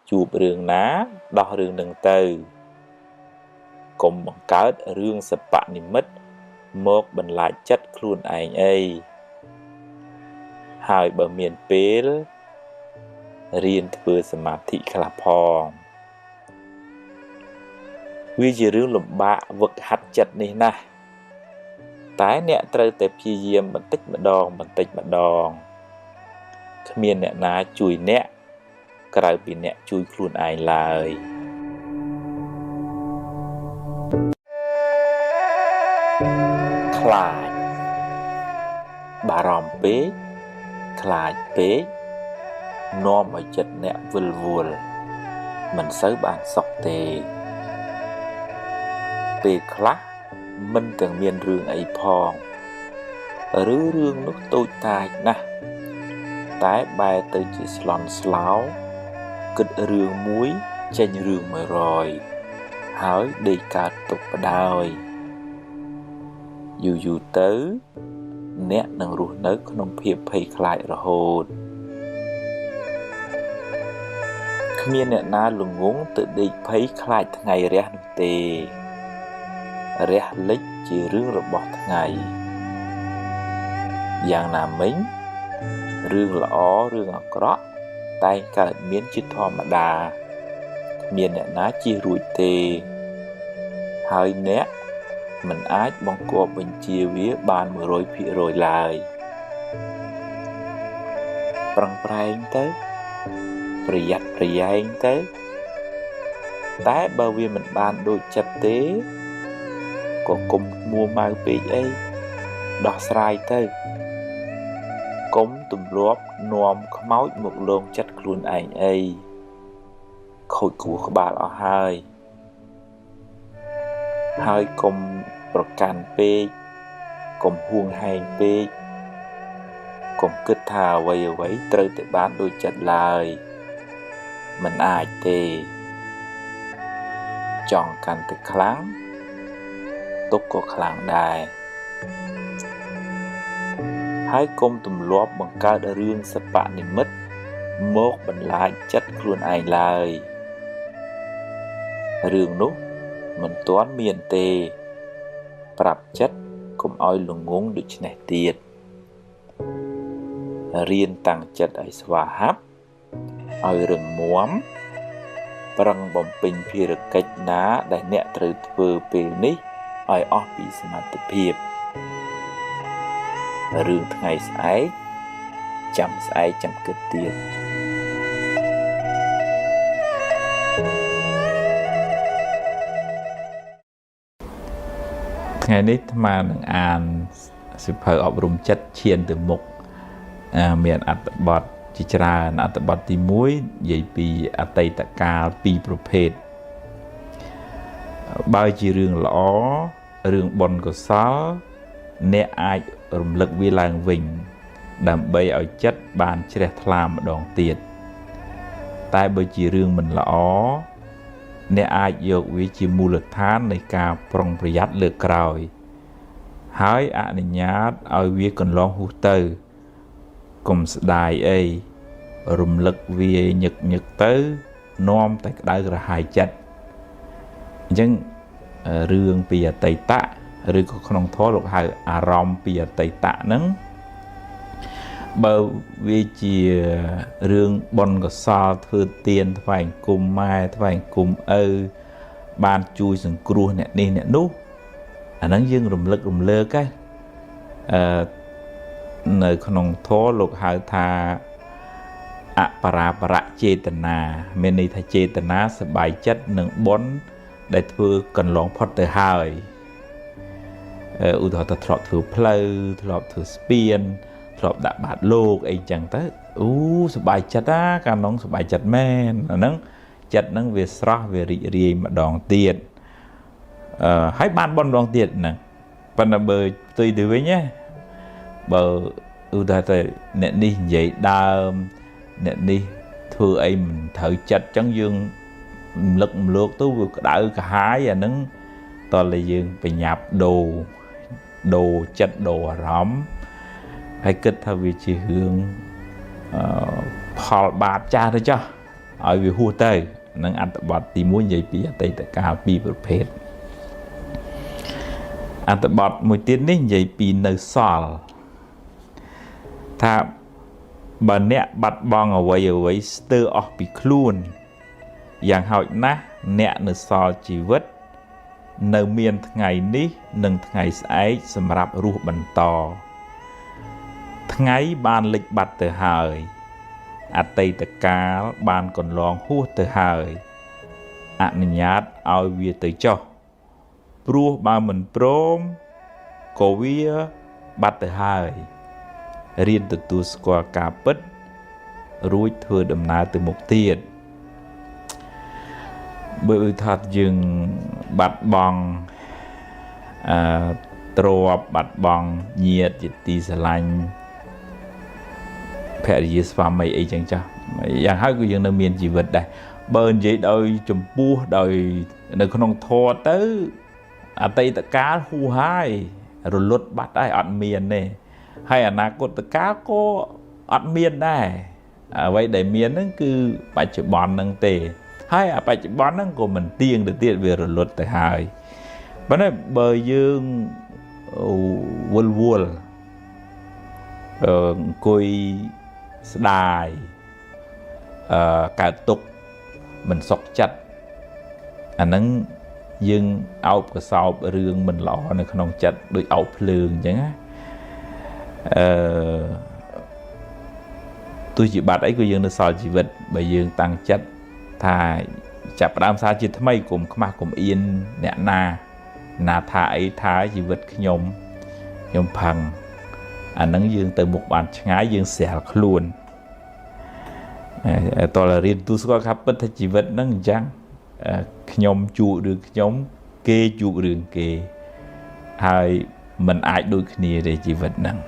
ជួបរឿងណាដោះរឿងនឹងទៅកុំបង្កើតរឿងសបនិមិត្តមកបន្លាចចិត្តខ្លួនឯងអីហើយបើមានពេលរៀនធ្វើសមាធិខ្លះផងវាជារឿងលំបាកវឹកហាត់ចិត្តនេះណាស់តែអ្នកត្រូវតែព្យាយាមបន្តិចម្ដងគ្មានអ្នកណាជួយអ្នកក្រៅពីអ្នកជួយខ្លួនឯងឡើយខ្លាចបារម្ភពេកខ្លាចពេកនាំឲ្យចិត្តអ្នកវិលវល់មិនសូវបានសុខទេពេលខ្លះមិនទាំងមានរឿងអីផងឬរឿងនោះតូចតាចណាស់តែបែរទៅជាស្លន់ស្លោគិតរឿងមួយចេញរឿង100ហើយដេកកើតទុកបដ យូរទៅអ្នកនឹងរស់នៅក្នុងភាពភ័យខ្លាចរហូតគ្មានអ្នកណាល្ងងទៅដេកភ័យខ្លាចថ្ងៃរះនោះទេរះលិចជារឿងរបស់ថ្ងៃយ៉ាងណាមិញរឿងល្អរឿងអាក្រក់តែងកើតមានជាធម្មតាគ្មានអ្នកណាជៀសរួចទេហើយអ្នកមិនអាចបង្គាប់បញ្ជាវាបាន 100% ឡើយប្រឹងប្រែងទៅប្រយ័ត្នប្រយែងទៅតែបើវាមិនបានដូចចិត្តទេក៏កុំមួម៉ៅពេកអីដោះស្រាយទៅកុំទម្លាប់នាំខ្មោចមកលងចិត្តខ្លួនឯងអីខូចខួរក្បាលអស់ហើយកុំប្រកាន់ពេកកុំហួងហែងពេកកុំគិតថាអ្វីត្រូវតែបានដូចចិត្តឡើយមិនអាចទេចង់កាន់តែខ្លាំងទុកក៏ខ្លាំងដែរហើយកុំទម្លាប់បង្កើតរឿងសបនិមិត្តមកបន្លាចចិត្តខ្លួនឯងឡើយរឿងនោះមិនទាន់មានទេប្រាប់ចិត្តកុំឲ្យល្ងងដូចនេះទៀតរៀនតាំងចិត្តឲ្យស្វាហាប់ឲ្យរឹងមាំប្រឹងបំពេញភារកិច្ចណាដែលអ្នកត្រូវធ្វើពេលនេះឲ្យអស់ពីសមត្ថភាពរឿងថ្ងៃស្អែកចាំស្អែកចាំគិតទៀតថ្ងៃនេះអាត្មានឹងអានសៀវភៅអប់រំចិត្តឈានទៅមុខមានអត្ថបទជាច្រើនអត្ថបទទី1និយាយពីអតីតកាល2ប្រភេទបើជារឿងល្អរឿងបុណ្យកុសលអ្នកអាចរំលឹកវាឡើងវិញដើម្បីឲ្យចិត្តបានជ្រះថ្លាម្ដងទៀតតែបើជារឿងមិនល្អអ្នកអាចយកវាជាមូលដ្ឋាននៃការប្រុងប្រយ័ត្នលើកក្រោយហើយអនុញ្ញាតឲ្យវាកន្លងហួសទៅកុំស្ដាយអីរំលឹកវាញឹកទៅនាំតែក្តៅក្រហាយចិត្តអញ្ចឹងរឿងពីអតីតឬក៏ក្នុងធម៌លោកហៅអារម្មណ៍ពីអតីតហ្នឹងបើវាជារឿងបុណ្យកុសលធ្វើទានថ្វាយគុំម៉ែថ្វាយគុំឪ ban chui sừng cua nè đi nè nút anh nắng dương rùm lơ cái nơi con thố lục hai tha para chê tần na men này thay chê tần na sẽ bài chất nâng bón để thưa cần lỏng phật từ hai ưu thọ thật thọ thưa play thọ thưa spian thọ đã bạt lô ấy chẳng tới sẽ bài chất á cả nóng sẽ bài chất men nâng chất nâng về sra về rì mà đòn tiền hãy ban bon đòn tiền nè phần là bờ tùy từ với nhé bờ ưu thọ thì nè đi vậy đa nè đi thưa ấy mình thử chất chẳng dương lực lược tôi vừa đỡ cả hai và nâng toàn là dương phải nhập đồ chất đồ rắm hay kết theo vị trí hướng họ bạc cha thôi cho ở vì hua tây nâng ăn tập bọt thì muốn dây bia tây tại cao pi bật phết ăn tập bọt một tiếng đến dây pi nơi sòl thà bà nè bắt bong ở vậy stir off bị khuônอย่างหอยนะเนี่ยในซอชีวิตในเมียนไงนี้หนึ่งไงสายสำหรับรูปบรรทอไงบานเล็กบัดเตอหายอัตติตกาลบานก่อนลองหัวเตอหายอนุญาตเอาเวียเตอจ่อปลัวบานเหมือนโปรมโกเวียบัดเตอหายเรียนตัวสกอร์กาปิดรู้เธอดำนาตัวมุกเทียนbởi thật dừng bạch bong trộp bạch bong nhiệt tí xà lanh phẹ gì xóa mày ấy chẳng cho dạng hai của dân nơi miền chỉ vật đây bờn vậy đôi chùm bua đôi nơi con thô tới tây tất cá hù hai rồi lốt bắt ai ăn miền này hay là cô tất cá có ăn miền đây vậy để miền nó cứ phải chịu bòn nâng tề hay à phải bón nó của mình tiền được tiền về rồi luật tại hai vấn đề bờ dương vuông cùi đài cả tục mình sọc chặt anh nắng dương áo cái sau rương mình lọ này không chặt đôi áo lường chẳng tôi chỉ bắt ấy của dương nó soi chỉ vật bởi dương tăng chất thà chập đam sa chỉ thay cùng mà cùng yên nè na thà ấy thà chỉ vật nhom phẳng anh nắng dương từ một bàn ngái dương xẻ luôn to là riêng tôi có khắp bất chỉ vật nắng trắng nhom trụ được nhóm kê trụ đường kê hai mình ai đôi khi để chỉ vật nắng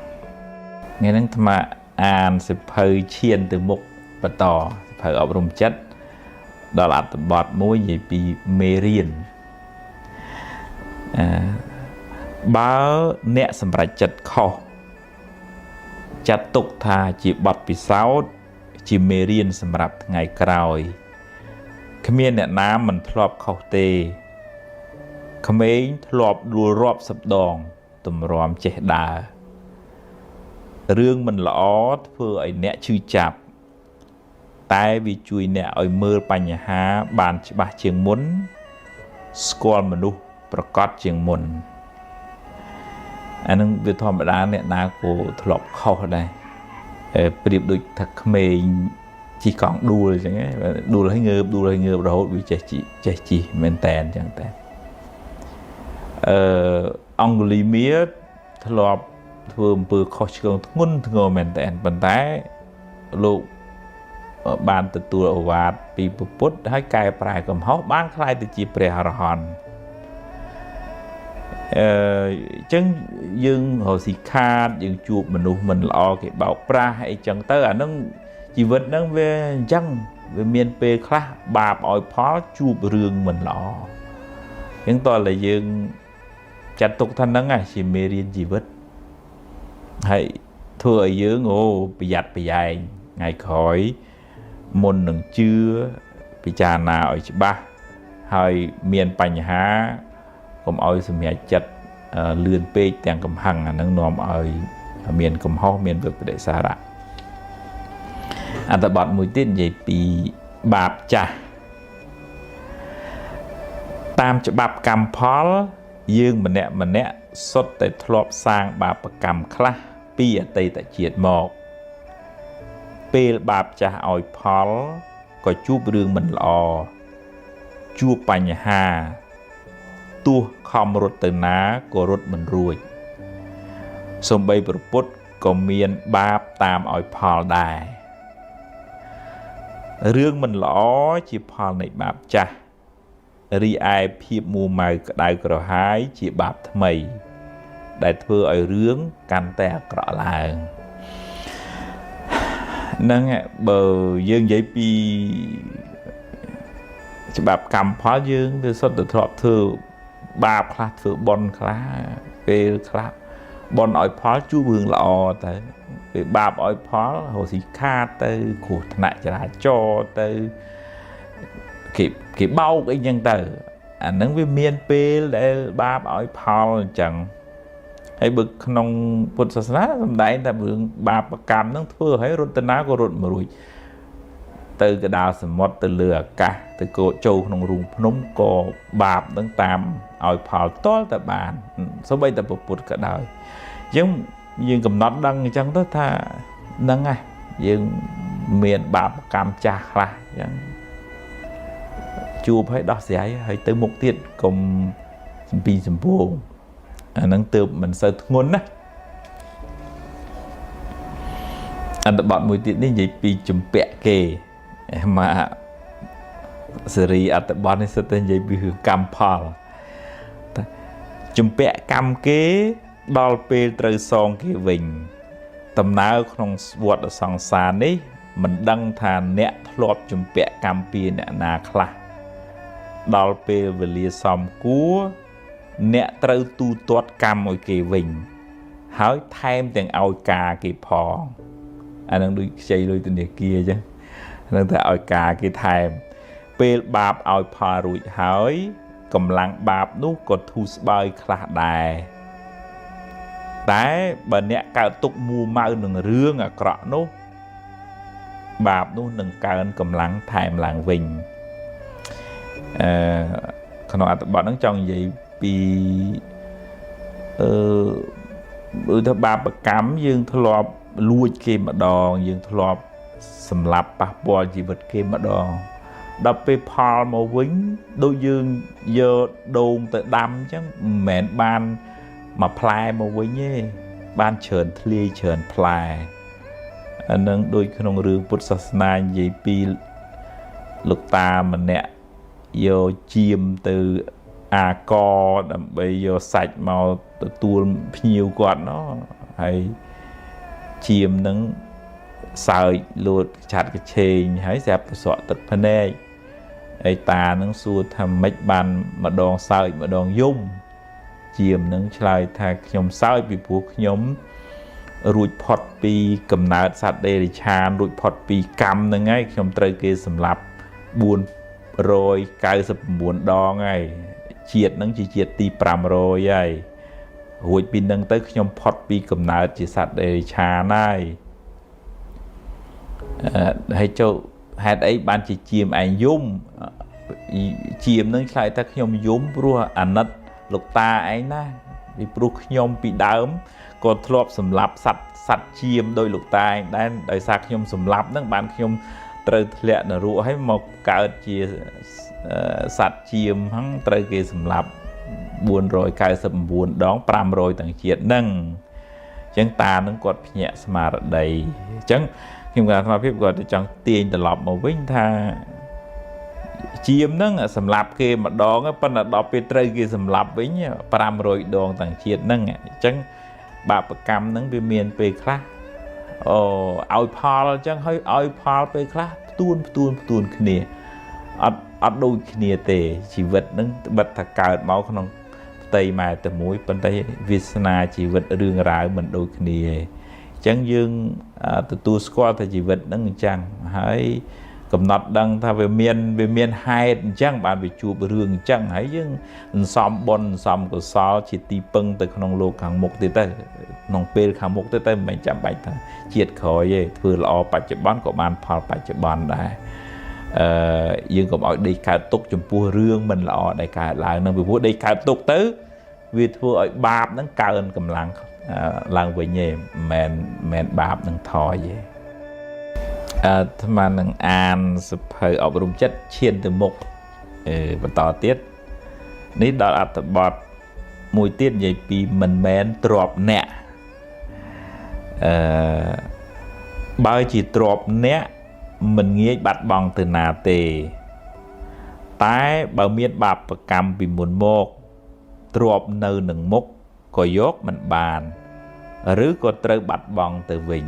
nghe nắng mà an sẽ phơi chiên từ một và to phơi ở trong chất đó là bọt mối gì bị mê riêng báo nẹ sầm rạch chật kho chặt tục thà chỉ bọt bị sáu chỉ mê riêng sầm rạch ngày cày khăm miên nẹ nám mình thọp khâu tê khăm ấy thọp đua rọp sập đòn tùm ròm trẻ đà rương mình lõ phơi ấy nẹ chư chạp tại vì chui nè ở mưa bành há bàn chỉ ba chiếng muốn squall mà nuประกอบ chiếng muốn anh em việc thòm đá nè na của thọp kho đây điệp được thật mình chỉ còn đua rồi chẳng ấy đua là ngơ rồi bị chạy chỉ men tàn chẳng tàn ông lý mía thọp thường bự kho trường ngôn ngô men tàn bàn tay lục ban từ tua vạt bị bútให้กายปลายcầm hóc ban khai từ chỉ pre hòn chân dương hồ xì kha dương chuột mình lo cái bảo pra hay chẳng tới à nó chỉ vật nó về chân về miền pe khá bà ỏi phó chuột rương mình lo những to là dương chặt tục thanh nó ngay chỉ mê riêng chỉ vật hay thưa dương ô bị giặt bị dài ngày khỏi môn nâng chưa bị cha nào ở chỉ ba hơi miền bành há còn oi sum nhảy chặt lươn pe tiền cầm hằng nâng nòm ở miền cầm ho miền vực để xa ra anh ta bật mũi tên về bị bạp cha តាមច្បាប់កម្មផលយើងម្នាក់សុទ្ធតែធ្លាប់សាងបាបកម្មខ្លះពីអតីតជាតិមកពេលបាបចាស់ឲ្យផលក៏ជួបរឿងមិនល្អជួបបញ្ហាទោះខំរត់ទៅណាក៏រត់មិនរួចសូម្បីប្រពុតក៏មានបាបតាមឲ្យផលដែររឿងមិនល្អជាផលនៃបាបចាស់រីឯភាពមួម៉ៅក្តៅក្រហាយជាបាបថ្មីដែលធ្វើឲ្យរឿងកាន់តែអាក្រក់ឡើងហ្នឹងបើយើងនិយាយពីច្បាប់កម្មផលយើងវាសុទ្ធតែធ្លាប់ធ្វើបាបខ្លះធ្វើបុណ្យខ្លះពេលខ្លះបុណ្យឲ្យផលជួបរឿងល្អទៅពេលបាបឲ្យផលរស់ស៊ីខាតទៅគ្រោះថ្នាក់ចរាចរណ៍ទៅគេបោកអីចឹងទៅអាហ្នឹងវាមានពេលដែលបាបឲ្យផលអញ្ចឹងហើយបើក្នុងពុទ្ធសាសនាសំដែងតែរឿងបាបកម្មហ្នឹងធ្វើឲ្យរត់ទៅណាក៏រត់មិនរួចទៅកដាលសមុទ្រទៅលើអាកាសទៅកោចូលក្នុងរូងភ្នំក៏បាបហ្នឹងតាមឲ្យផលតលតែបានសូម្បីតែពុទ្ធក៏ដោយអញ្ចឹងយើងកំណត់ដឹងអញ្ចឹងទៅថាហ្នឹងហ่ะយើងមានបាបកម្មចាស់ខ្លះអញ្ចឹងជួបឲ្យដោះស្រាយហើយទៅមុខទៀតកុំសំពីសំពងអាហ្នឹងទើបមិនសូវធ្ងន់ណាអត្ថបទមួយទៀតនេះនិយាយពីចម្ពាក់គេមកសេរីអត្ថបទនេះសិតតែនិយាយពីរឿងកម្មផលចម្ពាក់កម្មគេដល់ពេលត្រូវសងគេវិញដំណើរក្នុងវដ្តសង្សារនេះមិនដឹងថាអ្នកធ្លាប់ចម្ពាក់កម្មពីអ្នកណាខ្លះដល់ពេលវេលាសមគួរអ្នកត្រូវទូទាត់កម្មឲ្យគេវិញហើយថែមទាំងឲ្យការគេផងអានឹងដូចខ្ចីលុយធនាគារអញ្ចឹងនឹងតែឲ្យការគេថែមពេលបាបឲ្យផលរួចហើយកម្លាំងបាបនោះក៏ធូរស្បើយខ្លះដែរតែបើអ្នកកើតទុកមួម៉ៅនឹងរឿងអាក្រក់នោះបាបនោះនឹងកើនកម្លាំងថែមឡើងវិញក្នុងអត្ថបទហ្នឹងចង់និយាយពីបើថាបាបកម្មយើងធ្លាប់លួចគេម្ដងយើងធ្លាប់សម្លាប់ប៉ះពាល់ជីវិតគេម្ដងដល់ពេលផលមកវិញដូចយើងយកដូងទៅដាំអញ្ចឹងមិនមែនបានមកផ្លែមកវិញទេបានច្រើនធ្លាយច្រើនផ្លែអានឹងដូចក្នុងរឿងពុទ្ធសាសនានិយាយពីលោកតាម្នាក់យកជាមទៅអាកដើម្បីយកសាច់មកទទួលភ្ញៀវគាត់ណោះហើយជាមនឹងសើចលួតឆាត់កឆេងហើយស្រាប់ប្រសក់ទឹកភ្នែកឯតានឹងសួរថាម៉េចបានម្ដងសើចម្ដងយំជាមនឹងឆ្លើយថាខ្ញុំសើចពីព្រោះខ្ញុំរួចផុតពីកំណើតសត្វដេរិឆានរួចផុតពីកម្មហ្នឹងហើយខ្ញុំត្រូវគេសម្លាប់499ដងហើយជាតិហ្នឹងជាជាតិទី500ហើយរួចពីហ្នឹងទៅខ្ញុំផុតពីកំណើតជាសត្វដេរិឆានហើយចូលហេតុអីបានជាជាមឯងយំជាមនឹងឆ្លើយថាខ្ញុំយំព្រោះអាណិតលោកតាឯងណាពីព្រោះខ្ញុំពីដើមក៏ធ្លាប់សម្លាប់សត្វជាមដោយលោកតាឯងដែរដោយសារខ្ញុំសម្លាប់ហ្នឹងបានខ្ញុំត្រូវធ្លាក់នរកឲ្យមកកើតជាសត្វជាមហ្នឹងត្រូវគេសម្លាប់499ដង500ទាំងជាតិហ្នឹងអញ្ចឹងតាហ្នឹងគាត់ភ្ញាក់ស្មារតីអញ្ចឹងខ្ញុំគាត់អាត្មាភាពគាត់ចង់ទាញត្រឡប់មកវិញថាជាមហ្នឹងសម្លាប់គេម្ដងប៉ុន្តែដល់ពេលត្រូវគេសម្លាប់វិញ500ដងទាំងជាតិហ្នឹងអញ្ចឹងបាបកម្មហ្នឹងវាមានពេលខ្លះឲ្យផលអញ្ចឹងហើយឲ្យផលពេលខ្លះផ្ទួនគ្នាអត់ដូចគ្នាទេជីវិតហ្នឹងបិទថាកើតមកក្នុងផ្ទៃម៉ែតែមួយប៉ុន្តែវាសនាជីវិតរឿងរ៉ាវមិនដូចគ្នាទេអញ្ចឹងយើងទទួលស្គាល់ថាជីវិតហ្នឹងអញ្ចឹងហើយកំណត់ដឹងថាវាមានហេតុអញ្ចឹងបានវាជួបរឿងអញ្ចឹងហើយយើងសន្សំបុណ្យសន្សំកុសលជាទីពឹងទៅក្នុងលោកខាងមុខទៀតទៅក្នុងពេលខាងមុខទៅមិនមែនចាំបាច់ថាជាតិក្រោយទេធ្វើល្អបច្ចុប្បន្នក៏បានផលបច្ចុប្បន្នដែរ dương cũng ở đây cao tục chùm pua rương mình lọ đại cả là nâng vì pua đây cao tục tới vì thua ở bạp nâng cao hơn cầm lăng lăng với nhẹ mẹn bạp nâng thò vậy mà nâng an sập hơi ở rung chất chiên từ mục và tỏ tiết nít đó là tập bọt mùi tiết vậy vì mình mẹn trọp nẹ bao chỉ trọp nẹ mình nghĩ bắt bằng từ nà tề tái bao miết bạp và cầm vì muốn một trọp nơi nâng mốc có dốt mình bàn rứ có trơ bắt bằng từ vinh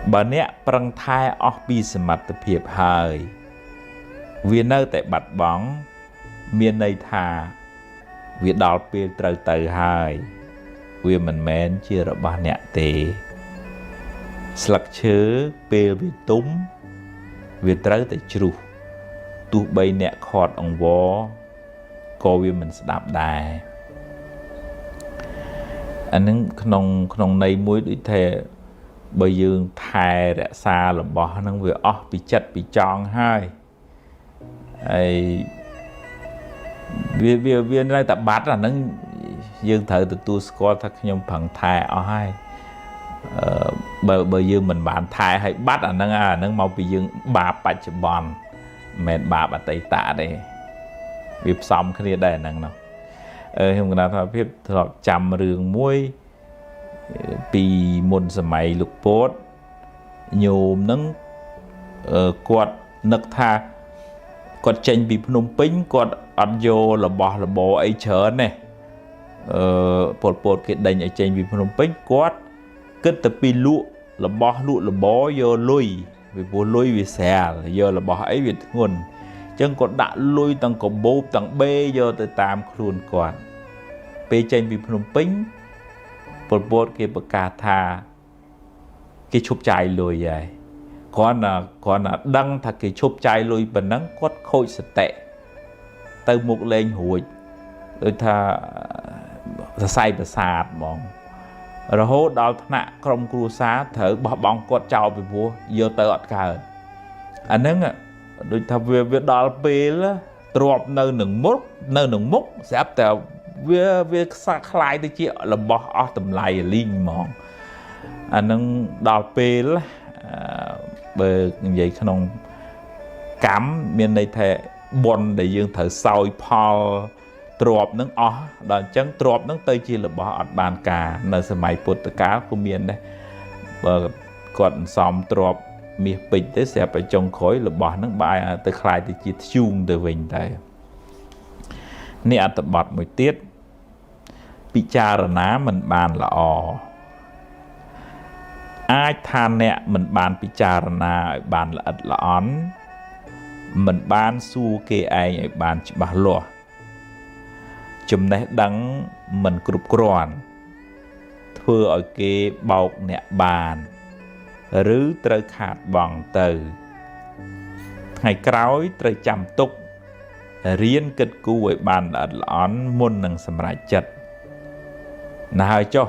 bà nẹ prăng thai ọc bi sơ mặt tập hiệp hơi vì nơi tại bắt bóng miền này thà vì đào bê trơ từ hơi vì mình mến chia rõ bà nẹ tề sạc chớ bê vì túng vì trớ tại chru tu bay nẹ khọt ông vó có vì mình sẽ đạp đài anh nâng khăn này mối đối thề bây giờ thai đã xa là bỏ nâng về bị chất bị tròn hai vì này tập bát là nâng dương thử từ tu score thật nhóm phẳng thai hai bởi dương mình bán thai hay bắt nâng mau bị dương bà bạch bòn mẹn bà bà tây tạ đây việc xong cái đây nâng nào hôm nay thôi biết thọ chăm rừng muối vì một sớm mai lục bốt nhiều nâng quạt nực tha quạt tranh bị Phnom Penh quạt ăn vô là bỏ ấy chớ này bột cái đành ở tranh bị Phnom Penh quạt kết tập pi lụa là bỏ vô lui vì vô lui vì xe giờ là bỏ ấy việc nguồn chân còn đã lui tầng cổ bố tầng B giờ từ tam khuôn quạt bê tranh bị Phnom Penh bột cái bậc cà thà cái chụp chai lùi vậy còn là đăng thật cái chụp chai lùi bên nắng quất khôi sạch tệ từ một lên hụi rồi thà say và sạt mong rồi hốt đào nạ trong cua xá thở bỏ bóng quất trao về vua giờ tới ọt cờ anh nâng rồi thà về đào bê là trọp nơi nâng mốc sẽ tèo việc xa khai tới chị là bỏ tầm lại linh mong anh nâng đào bê là bởi vậy không cắm miền này thề bồn để dương thở soi Paul trọp nâng đó chân trọp nâng tới chi là bỏ bàn cả nơi sơ máy bột cá của miền đây bởi còn xóm trọp miền bình tới sẽ phải trông khối là bỏ nâng bài tới khai tới chi chung từ mình đây nè tập bọt một tiết bị cha rồi ná mình bàn là ai than nè mình bàn bị cha rồi ná bàn là ật là ón mình bàn su kê ai bàn chỉ bà lùa chùm này đắng mình cụp còn thưa ở kê bọc nè bàn rứ trời khát bằng từ ngày cõi trời chăm túc riêng kết cú với bàn là ón môn nâng xâm rải chất nà hơi cho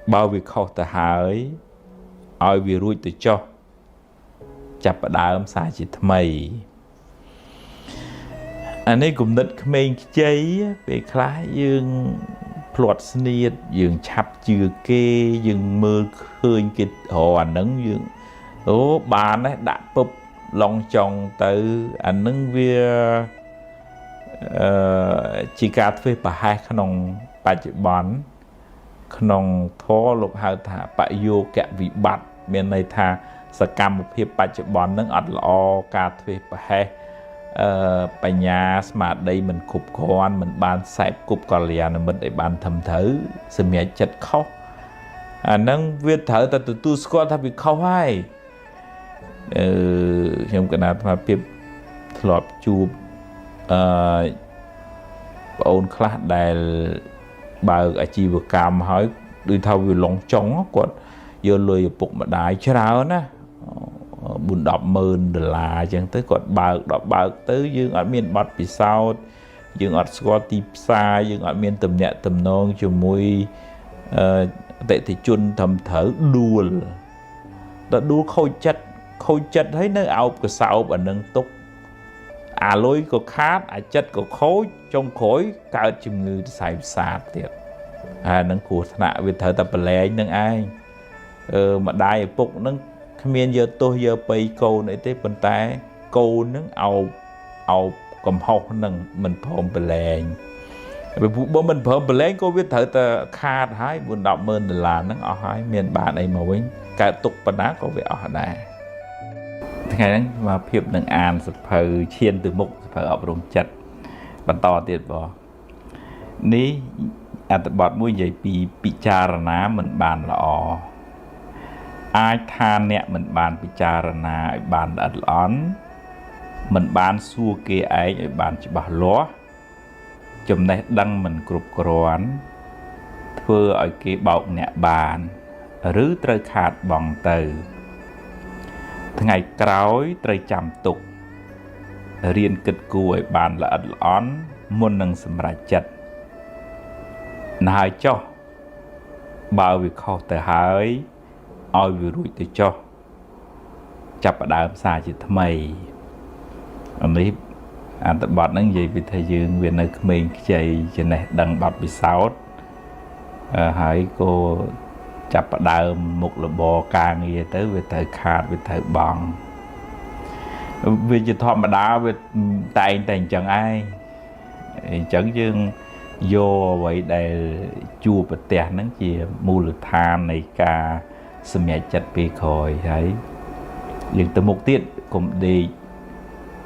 bao việc khó ta hơi ôi vì rui từ cho chạp ở đá ấm xa chỉ thầm mày anh ấy cũng nịch mình cháy về khá dương plot sneed dương chạp chừa kê dương mơ khơi kịch hồ ảnh nâng dương ố bà ấy đã bụp lòng chồng từ ảnh nâng về chỉ cả thuê bà hai khả nông bà chữ bón khả nông thô lục hào thả bà vô kẹ vị bạch bên này thà sẽ cầm một hiệp bà chữ bón nâng ọt lọ cả thuê bà hai bà nhà mà đây mình cụp con mình ban sạp cụp con liền mình để ban thầm thử sự mẹ chất khóc nâng viết thở ta từ tu score ta bị khóc hay nhưng cái nào mà biết lọp chụp ôn khá đại bà ở chi vừa cầm hỏi đi thâu vì lòng trống quật giờ lùi bụng mà đại chứ nào ná buồn đọc mơn là chẳng tới quật bà tới dương ở miền bọt vì sao dương ở score tiếp xa dương ở miền tầm nhẹ tầm non cho mùi tệ thì chun thầm thở đùa đã đùa khôi chất khôi chất thấy nó áo cái sao ở nâng túc lôi có khát chất có khối trong khối cao chừng người xài sạt tiệt nâng của nạ vì thở tập lệ nâng ai mà đai phục nâng miền giờ tôi giờ bay câu này tới bên tay câu nâng áo cầm hộp nâng mình phom bề lệ vì bố mình phom bề lệ có biết thở ta khát hái buồn đọc mơn là nâng ở hai miền bản này mà với cả tục bản đá có vẻ ở đây ngày đó mà phiệp nâng an sập phờ chiên từ mục phờ ở rồng chặt bàn to tiệt bò ní bọt mũi dây bị cha ná mình bàn là ai than nè mình bàn bị cha ná bàn ẩn lón mình bán xua kia ấy ở bàn chỉ bảo lúa chùm này đăng mình cục cồn thưa ở cái bọc nè bàn rứ trời khát bằng từ ngày cõi trời chạm tục riêng kịch cùi bàn là ẩn lón muôn nâng xâm ra chật nài cho bao việc khó tới hỡi ôi vì rủi tới cho chập ở đám xa chỉ thầm mày anh ấy tập bọt nâng gì vì thầy dương vì nơi mình chạy trên này đăng bọt bị sáu hãy cô chập ở đám một là bò càng gì tới vì thầy khát vì thầy bằng vì chỉ thọ mà đá vì tay thành chẳng ai chẳng dương vô vậy để chua bật tè nắng chia mua lực than này cả sầm nhẹ chặt bị khỏi thấy nhưng từ một tiết cũng đi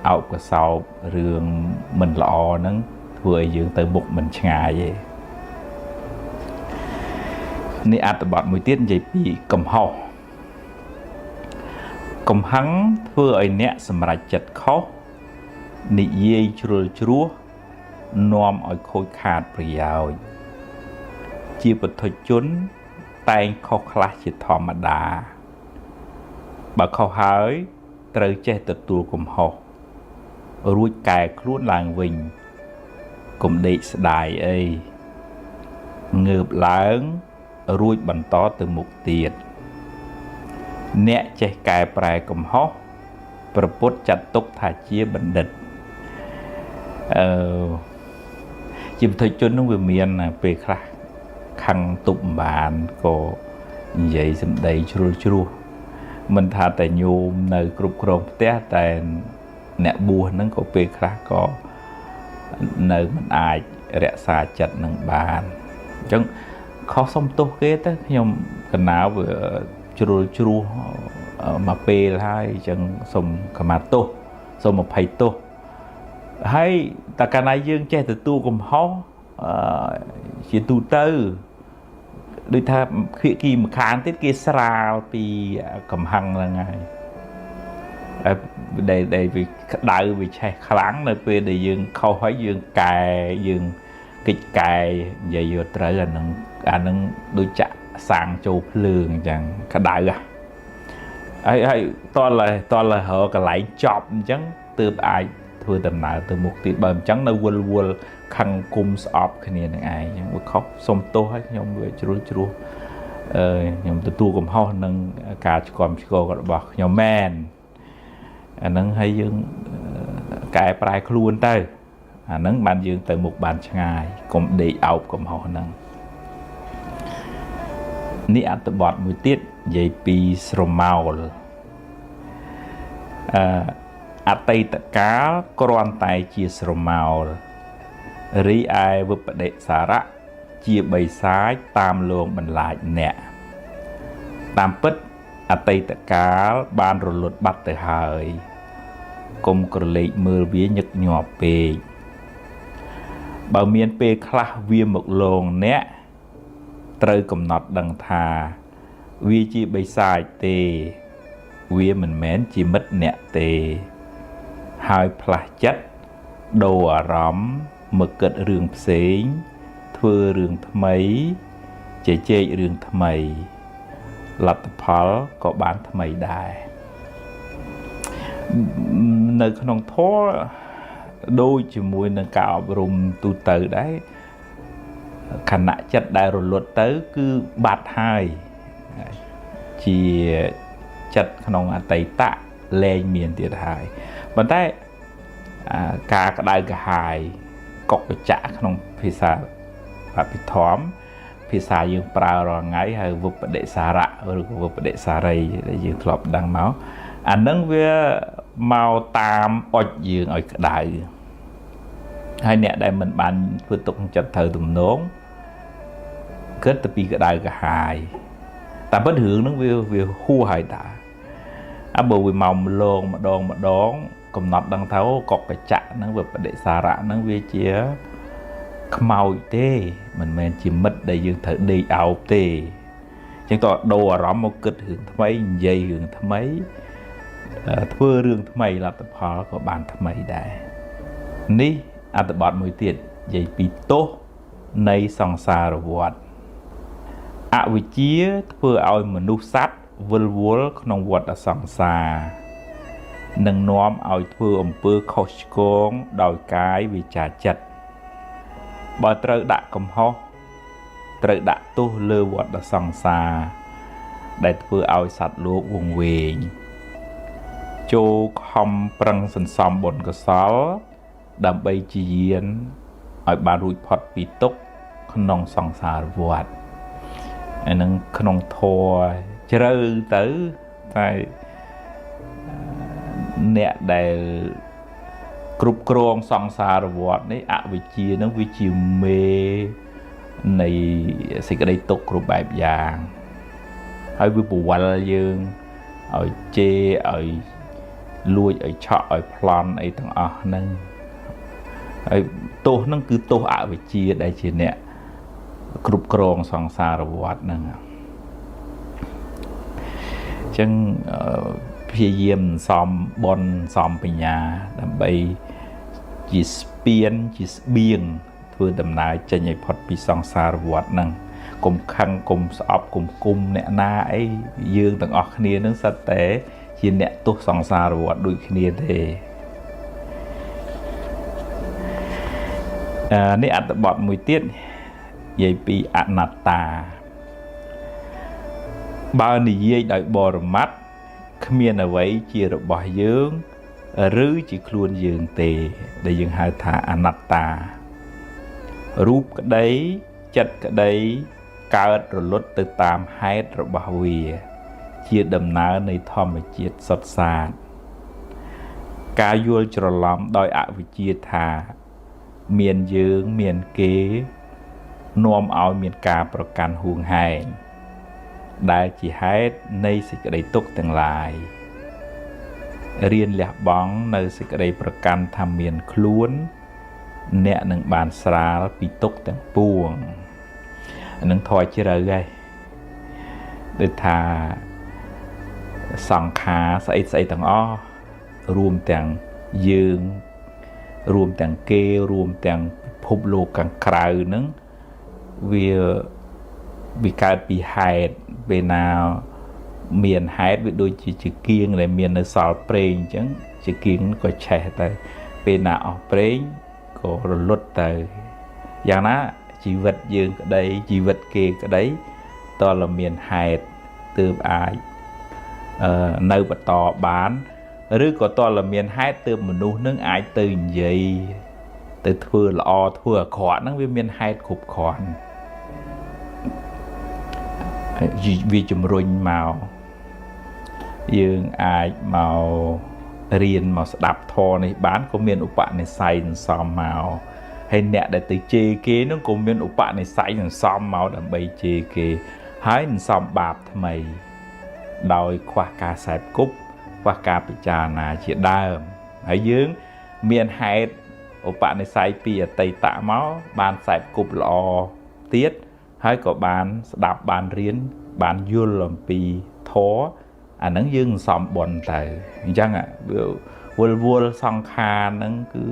áo của sau rường mình lọ nắng vừa dương từ một mình ngại vậy ni ăn từ bọn một tiết vậy bị cầm hò cầm hắn vừa ấy nè sầm ra chặt khó ni dây chúa nôm ở khối khát bởi giàu chia bật thôi chốn tay khó khá chỉ thọ mà đá bà khó hỡi trời che tự tù cùng họ rùi cài khuôn làng vinh cùng đi đài ấy ngợp lớn rùi bắn to từ một tiệt nẹ che cài bài cùng họ bà bốt chặt túc thả chia bẩn địch chìm thời chốn nó vừa miền về khác khăn tụng bàn có vậy dùm đầy chua mình thà tại nhôm nơi cục crom té tại nẹ bùa nó có về khác có nơi mình ai rẽ xa chặt nâng bàn chẳng khó xong tốt kế tới nhưng cần nào vừa chua mà bê lại chẳng xong cả mặt tốt xong một phải tốt hay ta cả này dương che từ tu cùng hó chỉ tu tư đôi ta khi kỳ mà kháng tiết kia sao thì cầm hăng là ngày để vì đại vì chạy kháng nơi về để dương khâu hỏi dương cài dương kịch cài vậy vừa trở là nâng đôi chạ sang châu lường chẳng cả đại à hay to là họ cả lại chọc chẳng từ ai thôi tầm nào từ một tiết bầm trắng nơi quên khăn cung sọp cái này ai nhưng mà khóc xong tô hết nhóm về chua nhóm từ tu cùng ho nâng cả còn cô gọi bọc nhóm men nâng hay dương cái bài luôn tới nâng bàn dương từ một bàn ngày cũng để áo cùng ho nâng ní ăn từ bọt một tiết dây pi sromau tây tất cả con tay chia srom màu rí ai vượt đệ xả rạ chia bầy sái tam luồng bằng lại nè tam pít tây tất cả ban rồi lột bắt từ hơi cùng cờ lệ mưa vía nhật nhỏ bề bảo miền bề khla viêm một luồng nè trời cầm nọt đằng thà vi chia bầy sái tê vi mình mến chỉ mất nè tê hai pha chất đồ ở rõm mực cật rừng xế thưa rừng thmấy chế chê rừng thmấy lật phá có bán thmấy đài nơi không thó đôi chỉ mùi nâng cao rùm tu tử đấy khả nạ chất đại rồi luật tới cứ bạt hai chỉ chất không tây tạ លែងមានទៀតហើយប៉ុន្តែការក្តៅក្រហាយកុកកញ្ចាក់ក្នុងភាសាអភិធម្មភាសាយើងប្រើរាល់ថ្ងៃហើយវិបដិសារៈឬក៏វិបដិសារីដែលយើងធ្លាប់ដឹងមកអានឹងវាមកតាមអុចយើងឲ្យក្តៅហើយអ្នកដែលមិនបានធ្វើទុកក្នុងចិត្តត្រូវទំនងគិតទៅពីក្តៅក្រហាយតែពិតរឿងហ្នឹងវាហួសហើយតាបើវាមកម្លងម្ដងកំណត់ដឹងថាកុកកញ្ចាក់ហ្នឹងវាបដិសារៈហ្នឹងវាជាខ្មោចទេមិនមែនជាមិត្តដែលយើងត្រូវដេកអោបទេអញ្ចឹងតើដូរអារម្មណ៍មកគិតរឿងថ្មីនិយាយរឿងថ្មីធ្វើរឿងថ្មីលទ្ធផលក៏បានថ្មីដែរនេះអត្ថបទមួយទៀតនិយាយពីទោសនៃសង្សារវដ្តអវិជ្ជាធ្វើឲ្យមនុស្សសត្វវិលវល់ក្នុងវដ្តសង្សារនឹងនាំឲ្យធ្វើអំពើខុសឆ្គងដោយកាយវាចាចិត្តបើត្រូវដាក់កំហុសត្រូវដាក់ទោសលើវដ្តសង្សារដែលធ្វើឲ្យសត្វលោកវង្វេងចូលខំប្រឹងសន្សំបុណ្យកុសលដើម្បីជាយានឲ្យបានរួចផុតពីទុក្ខក្នុងសង្សារវដ្តអានឹងក្នុងធម៌ជ្រៅទៅតែអ្នកដែលគ្រប់គ្រងសង្សារវដ្តនេះអវិជ្ជានឹងវាជាមេនៃសេចក្តីទុក្ខគ្រប់បែបយ៉ាងហើយវាពវល់យើងឲ្យជេរឲ្យលួចឲ្យឆក់ឲ្យប្លន់អីទាំងអស់ហ្នឹងហើយទោសហ្នឹងគឺទោសអវិជ្ជាដែលជាអ្នកគ្រប់គ្រងសង្សារវដ្តហ្នឹងអញ្ចឹងព្យាយាមសំបុណ្យសំបញ្ញាដើម្បីជាស្ពានជាស្បៀងធ្វើដំណើរចេញឲ្យផុតពីសង្សារវដ្តហ្នឹងកុំខឹងកុំស្អប់កុំគុំអ្នកណាអីយើងទាំងអស់គ្នានឹងសិតតែជាអ្នកទោសសង្សារវដ្តដូចគ្នាទេនេះអត្ថបទមួយទៀតនិយាយពីអនត្តាបើនិយាយដោយបរមត្ថគ្មានអ្វីជារបស់យើងឬជាខ្លួនយើងទេដែលយើងហៅថាអនត្តារូបក្តីចិត្តក្តីកើតរលត់ទៅតាមហេតុរបស់វាជាដំណើរនៃធម្មជាតិសុទ្ធសាធការយល់ច្រឡំដោយអវិជ្ជាថាមានយើងមានគេនាំឲ្យមានការប្រកាន់ហួងហែងដែលជាហេតុនៃសេចក្តីទុក្ខទាំងឡាយរៀនលះបង់នៅសេចក្តីប្រកាន់ថាមានខ្លួនអ្នកនឹងបានស្រាលពីទុក្ខទាំងពួងនឹងធေါ်ជ្រៅហើយដូចថាសង្ខារស្អីស្អីទាំងអស់រួមទាំងយើងរួមទាំងគេរួមទាំងភពលោកខាងក្រៅហ្នឹងវាកើតពីហេតុពេលណាមានហេតុវាដូចជាគៀងដែលមាននៅសល់ប្រេងអញ្ចឹងជាគៀងក៏ឆេះទៅពេលណាអស់ប្រេងក៏រលត់ទៅយ៉ាងណាជីវិតយើងក្តីជីវិតគេក្តីតើមានហេតុទើបអាចនៅបន្តបានឬក៏តើមានហេតុទើបមនុស្សនឹងអាចទៅនិយាយទៅធ្វើល្អធ្វើអាក្រក់ហ្នឹងវាមានហេតុគ្រប់គ្រាន់វាជំរុញមកយើងអាចមករៀនមកស្ដាប់ធម៌នេះបានក៏មានឧបនិស្ស័យសន្សំមកហើយអ្នកដែលទៅជេរគេនោះក៏មានឧបនិស្ស័យសន្សំមកដើម្បីជេរគេហើយសន្សំបាបថ្មីដោយខ្វះការសែបគប់ខ្វះការពិចារណាជាដើមហើយយើងមានហេតុឧបនិស្ស័យពីអតីតមកបានសែបគប់ល្អទៀតហើយក៏បានស្ដាប់បានរៀនបានយល់អំពីធម៌អាហ្នឹងយើងសន្សំបុណ្យទៅអញ្ចឹងវល់សង្ខារហ្នឹងគឺ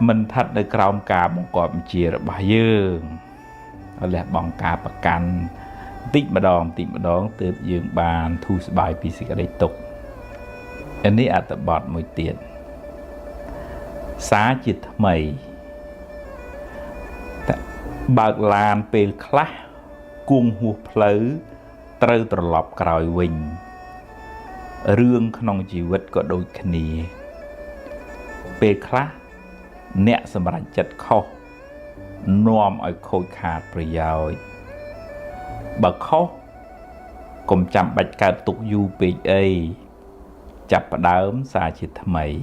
មិនស្ថិតនៅក្រោមការបង្គាប់បញ្ជារបស់យើងលះបង់ការប្រកាន់បន្តិចម្ដងទើបយើងបានធូរស្បើយពីសេចក្តីទុក្ខនេះអត្ថបទមួយទៀតសារជាថ្មីបើកឡានពេលខ្លះគង់ហួសផ្លូវត្រូវត្រឡប់ក្រោយវិញ rương không chỉ vật có đôi khní bê khá nẹ sầm rạch chật khô nôm ở khôi khát bởi dạo bà khô cùng chăm bạch cả tục du bê ấy chập đớm xa chỉ thầm ấy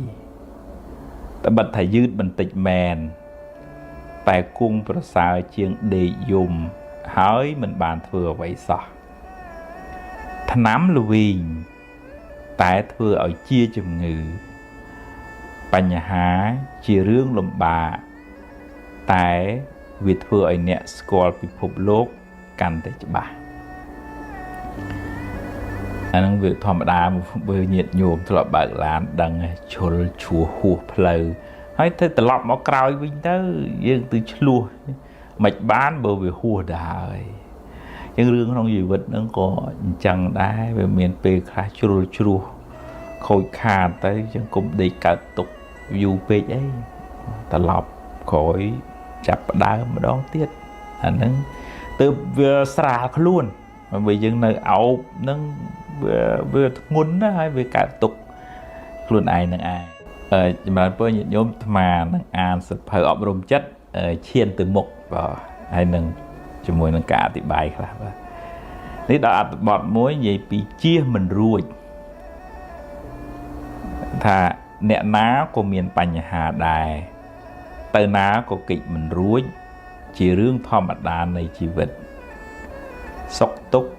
ta bật thầy dứt bình tịch mèn tại cung bà sao chiêng đề dùng hỏi mình bàn thừa vậy sao thân ám lưu vinh tại thừa ở chia chùm ngữ bà nhà há chia rương lùm bà tại vì thừa ở nẹ school bị phục lốt canh tới cho bà anh đang việc thòm đá một bữa nhiệt nhồm tôi là bạc lán đằng chôl chùa hùa pleu hay thế từ lọp máu cào vinh tới dương từ chua mạch bán bờ về hùa đài nhưng rương không gì vật nó có chẳng đá về miền tây khá chua chua khôi khàn tới chẳng cũng đi cả tục dù về ấy ta lọp khỏi chập đá mà đón tiết anh ấy từ vừa xả luôn mà bây giờ nơi ảo nó vừa ngôn đó hay về cả tục luôn ai nâng ai mà bây giờ nhóm mà nâng an sẽ phải ổn rộng chất chiên từ mục và hay nâng cho mùi nâng cả thì bài khá là thế đó bọt mối gì bị chia mình ruột thà nẹ ná của miền Pành Hà Đài tờ ná của kịch mình ruột chỉ rương thò mặt đá này chỉ vật sốc túc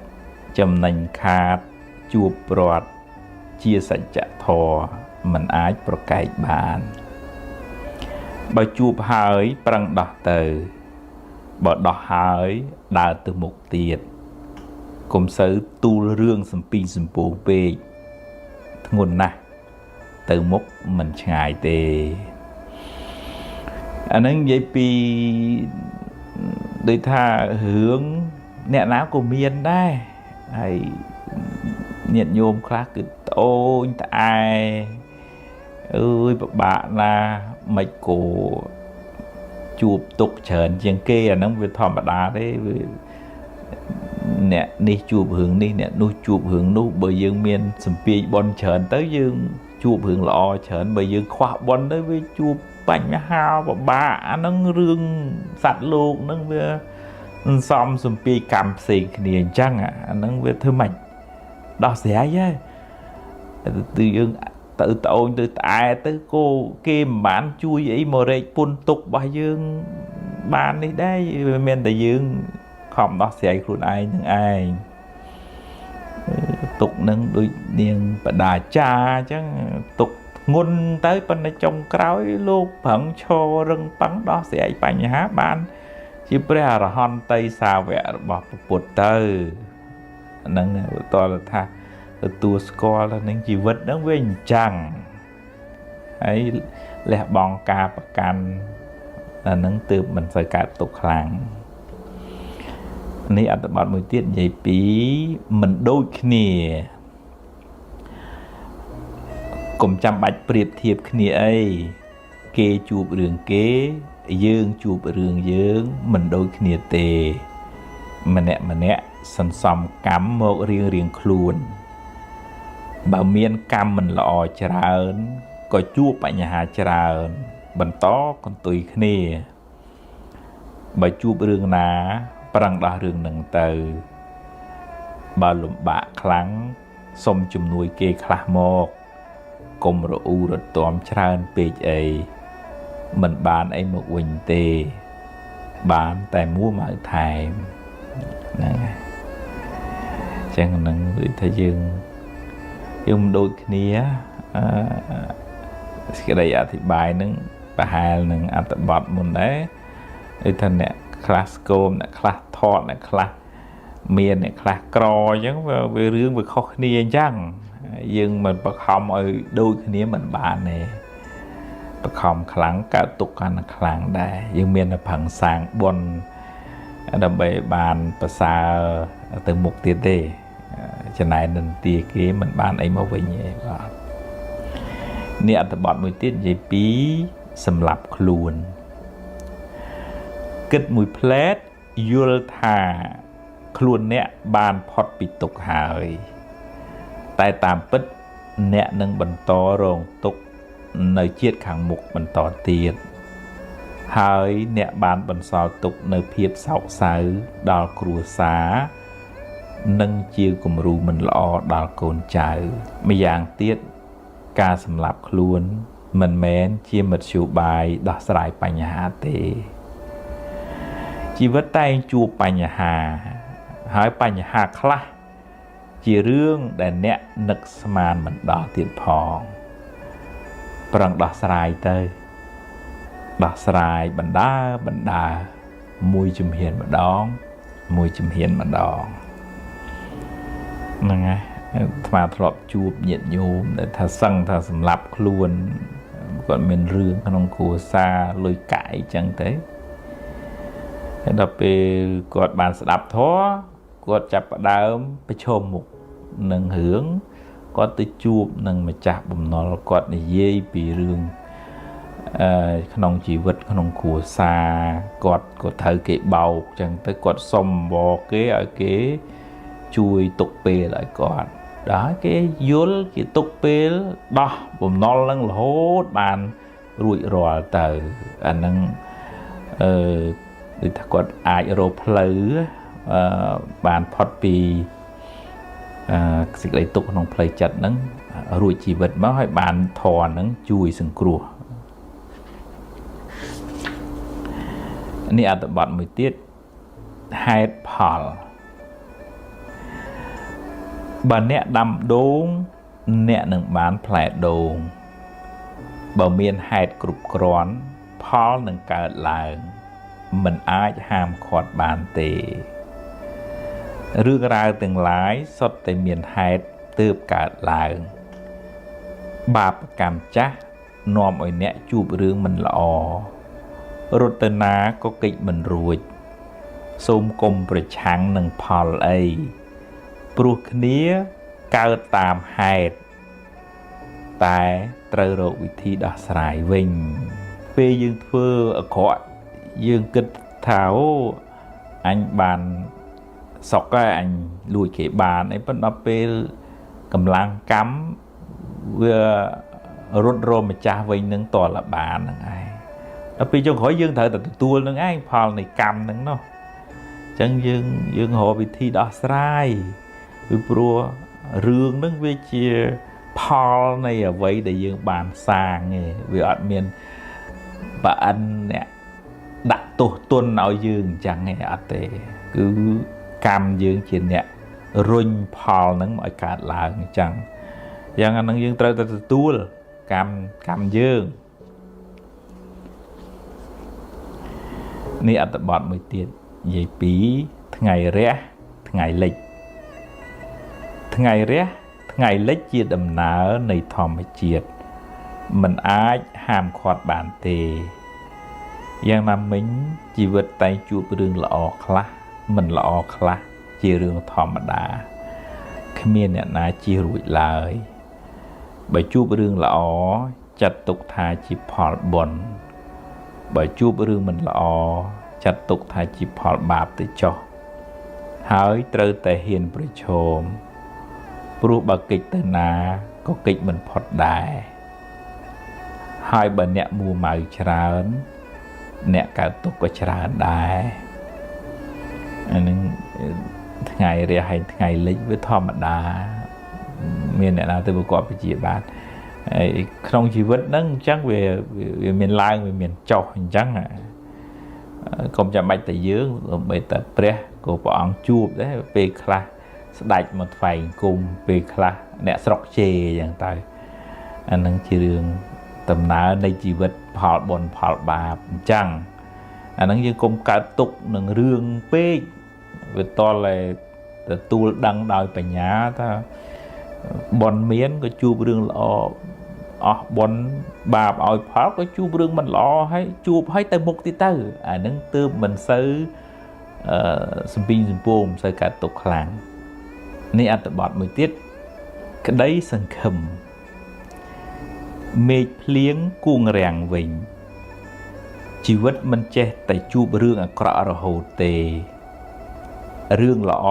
chầm nành khát chua bọt chia sạch chạ thò mình ái pro cài bàn bà chua hơi prăng đỏ từ bà đỏ hơi đào từ một tiệt cùng sở tu rương xâm pin xâm bố bê nguồn nà từ mốc mình ngại tê anh ấy vậy vì đời tha hướng nẹ ná của miền đây hay nhận nhôm khác cứ ôi ta ai ơi bạn là mạch cổ chụp tục trần trên kia nó về thòm bà đá đấy nè đi chụp hướng đi nè nuôi chụp hướng nuôi bởi dương miền sầm pi bon trần tới dương chụp hướng lọ trần bởi dương khoa bon tới với chụp bánh hao và bà nó rương sạch luôn nó về xong sầm pi cầm xì nền chăng nó về thơ mạch đó sẽ chứ từ dương tự tội từ tại tới cô kim bán chui ấy mà rệt phun tục bà dương bán đi đây men tại dương không đó sẽ luôn ai những ai tục nâng đôi niên bà đà cha chứ tục ngôn tới bên này trong cái lúc phận cho rừng bắn đó sẽ bánh há bán chứ bây giờ hòn tây xa vẽ bỏ bột tơ nâng to là tha tua score là những chi vật nó với chẳng ấy lẹ bong ca bạc can là nâng từ mình phải cả tục làng này ở tập một tiết vậy bí mình đôi khi cùng chăm bạch priệp thiệp khi ấy kê chụp đường kế dương chụp đường dương mình đôi khi tề mà nè sân sòng cắm một riêng riêng khuôn bà miên cam mình lọ trà ơn có chua bạch nhà hà trà ơn bần tó còn tùy khné bà chua rương ná prang đá rương nâng từ bà lụm bạ kháng xông chùm nuôi kê khá mọc cùng rồi u rồi tóm trà ơn bếch ấy mình bán ấy một quỳnh tê bán tại mua mở thải chẳng nâng với thế dương dùng đôi kia cái đây thì bài nâng và hai nâng ăn tập bọt môn đấy thì thân nè class com nè class thọ nè class miền nè class cro chứ về riêng về khó khăn chăng nhưng mình bậc không ở đôi kia mình bàn này bậc không kháng cả tục ăn kháng đây nhưng miền là phẳng sáng buồn đầm bể bàn và xa từ mục tiêu đề cho này nên tìa kế mình bán ấy mà về nhé nè tập bọn mùi tiết dây bí xâm lập luôn kết mùi plét yul thà luôn nè bàn phọt bị tục hài tại tàm bích អ្នកនឹងបន្តរងទុក្ខនៅជាតិខាងមុខបន្តទៀតហើយអ្នកបានបន្សល់ទុកនៅភាពសោកសៅដល់គ្រួសារនិងជាគំរូមិនល្អដល់កូនចៅម្យ៉ាងទៀតការសម្លាប់ខ្លួនមិនមែនជាមធ្យោបាយដោះស្រាយបញ្ហាទេជីវិតតែងជួបបញ្ហាហើយបញ្ហាខ្លះជារឿងដែលអ្នកនឹកស្មានមិនដល់ទៀតផងប្រឹងដោះស្រាយទៅដោះស្រាយបណ្ដាមួយជំហានម្ដងហ្នឹងហើយអាត្មាធ្លាប់ជួបញាតិញោមដែលថាសឹងថាសម្លាប់ខ្លួនគាត់មានរឿងក្នុងគ្រួសារលុយកាក់អីចឹងទៅហើយដល់ពេលគាត់បានស្ដាប់ធម៌គាត់ចាប់ផ្ដើមប្រឈមមុខនឹងរឿងគាត់ទៅជួបនឹងម្ចាស់បំណុលគាត់និយាយពីរឿងក្នុងជីវិតក្នុងគ្រួសារគាត់ក៏ត្រូវគេបោកចឹងទៅគាត់សុំវល់គេឲ្យគេជួយទុកពេលឲ្យគាត់ដល់គេយល់គេទុកពេលដោះបំណុលនឹងរហូតបានរួចរាល់ទៅអាហ្នឹងដូចថាគាត់អាចរកផ្លូវបានផុតពីសេចក្តីទុក្ខក្នុងផ្លូវចិត្តហ្នឹងរួចជីវិតមកហើយបានធម៌ហ្នឹងជួយសង្គ្រោះនេះអត្ថបទមួយទៀតហេតុផលបើអ្នកដាំដូងអ្នកនឹងបានផ្លែដូងបើមានហេតុគ្រប់គ្រាន់ផលនឹងកើតឡើងមិនអាចហាមឃាត់បានទេរឿងរ៉ាវទាំងឡាយសុទ្ធតែមានហេតុទើបកើតឡើងបាបកម្មចាស់នាំឲ្យអ្នកជួបរឿងមិនល្អរត់ទៅណាក៏គេចមិនរួចសូមគុំប្រឆាំងនឹងផលអីព្រោះគ្នាកើតតាមហេតុតែត្រូវរកវិធីដោះស្រាយវិញពេលយើងធ្វើអាក្រក់យើងគិតថាអូអញបានសុកហើយអញលួចគេបានអីប៉ុន្តែពេលកម្លាំងកម្មវារត់រម្ចាស់វិញនឹងតលបានហ្នឹងឯងដល់ពេលចុងក្រោយយើងត្រូវតែទទួលនឹងឯងផលនៃកម្មហ្នឹងនោះអញ្ចឹងយើងរកវិធីដោះស្រាយពីព្រោះរឿងហ្នឹងវាជាផលនៃអ្វីដែលយើងបានសាងឯងវាអត់មានប្រអិនអ្នកដាក់ទោសទណ្ឌឲ្យយើងអញ្ចឹងឯងអត់ទេគឺកម្មយើងជាអ្នករុញផលហ្នឹងមកឲ្យកើតឡើងអញ្ចឹងយ៉ាងអាហ្នឹងយើងត្រូវតែទទួលកម្មយើងនេះអត្ថបទមួយទៀតនិយាយពីថ្ងៃរះថ្ងៃលិចថ្ងៃរះថ្ងៃលិចជាដំណើរនៃធម្មជាតិមិនអាចហាមឃាត់បានទេយ៉ាងណាមិញជីវិតតែងជួបរឿងល្អខ្លះមិនល្អខ្លះជារឿងធម្មតាគ្មានអ្នកណាជៀសរួចឡើយបើជួបរឿងល្អចាត់ទុកថាជាផលបុណ្យបើជួបរឿងមិនល្អចាត់ទុកថាជាផលបាបទៅចុះហើយត្រូវតែហ៊ានប្រឈមព្រោះបើកិច្ចទៅណាក៏កិច្ចមិនផុតដែរហើយបើអ្នកមួម៉ៅច្រើនអ្នកកើតទុក្ខក៏ច្រើនដែរអានឹងថ្ងៃរះហើយថ្ងៃលិចវាធម្មតាមានអ្នកណាទៅប្រកបវិជ្ជាបានហើយក្នុងជីវិតហ្នឹងអញ្ចឹងវាមានឡើងវាមានចុះអញ្ចឹងកុំចាំបាច់តែយើងបីតែព្រះក៏ព្រះអង្គជួបដែរពេលខ្លះស្ដេចមកថ្វាយគុំពេលខ្លះអ្នកស្រុកជេរអញ្ចឹងទៅអានឹងជារឿងដំណើរនៃជីវិតផលបុណ្យផលបាបអញ្ចឹងអានឹងយើងកុំកើតទុកនឹងរឿងពេកវាតលតែទទួលដឹងដោយបញ្ញាថាបុណ្យមានក៏ជួបរឿងល្អអស់បុណ្យបាបឲ្យផលក៏ជួបរឿងមិនល្អហើយជួបឲ្យទៅមុខទៀតទៅអានឹងទើបមិនសូវសំពីងសំពងមិនសូវកើតទុកខ្លាំងនេះអត្ថបទមួយទៀតក្តីសង្ឃឹមមេឃភ្លៀងគួងរាំងវិញជីវិតមិនចេះតែជួបរឿងអាក្រក់រហូតទេរឿងល្អ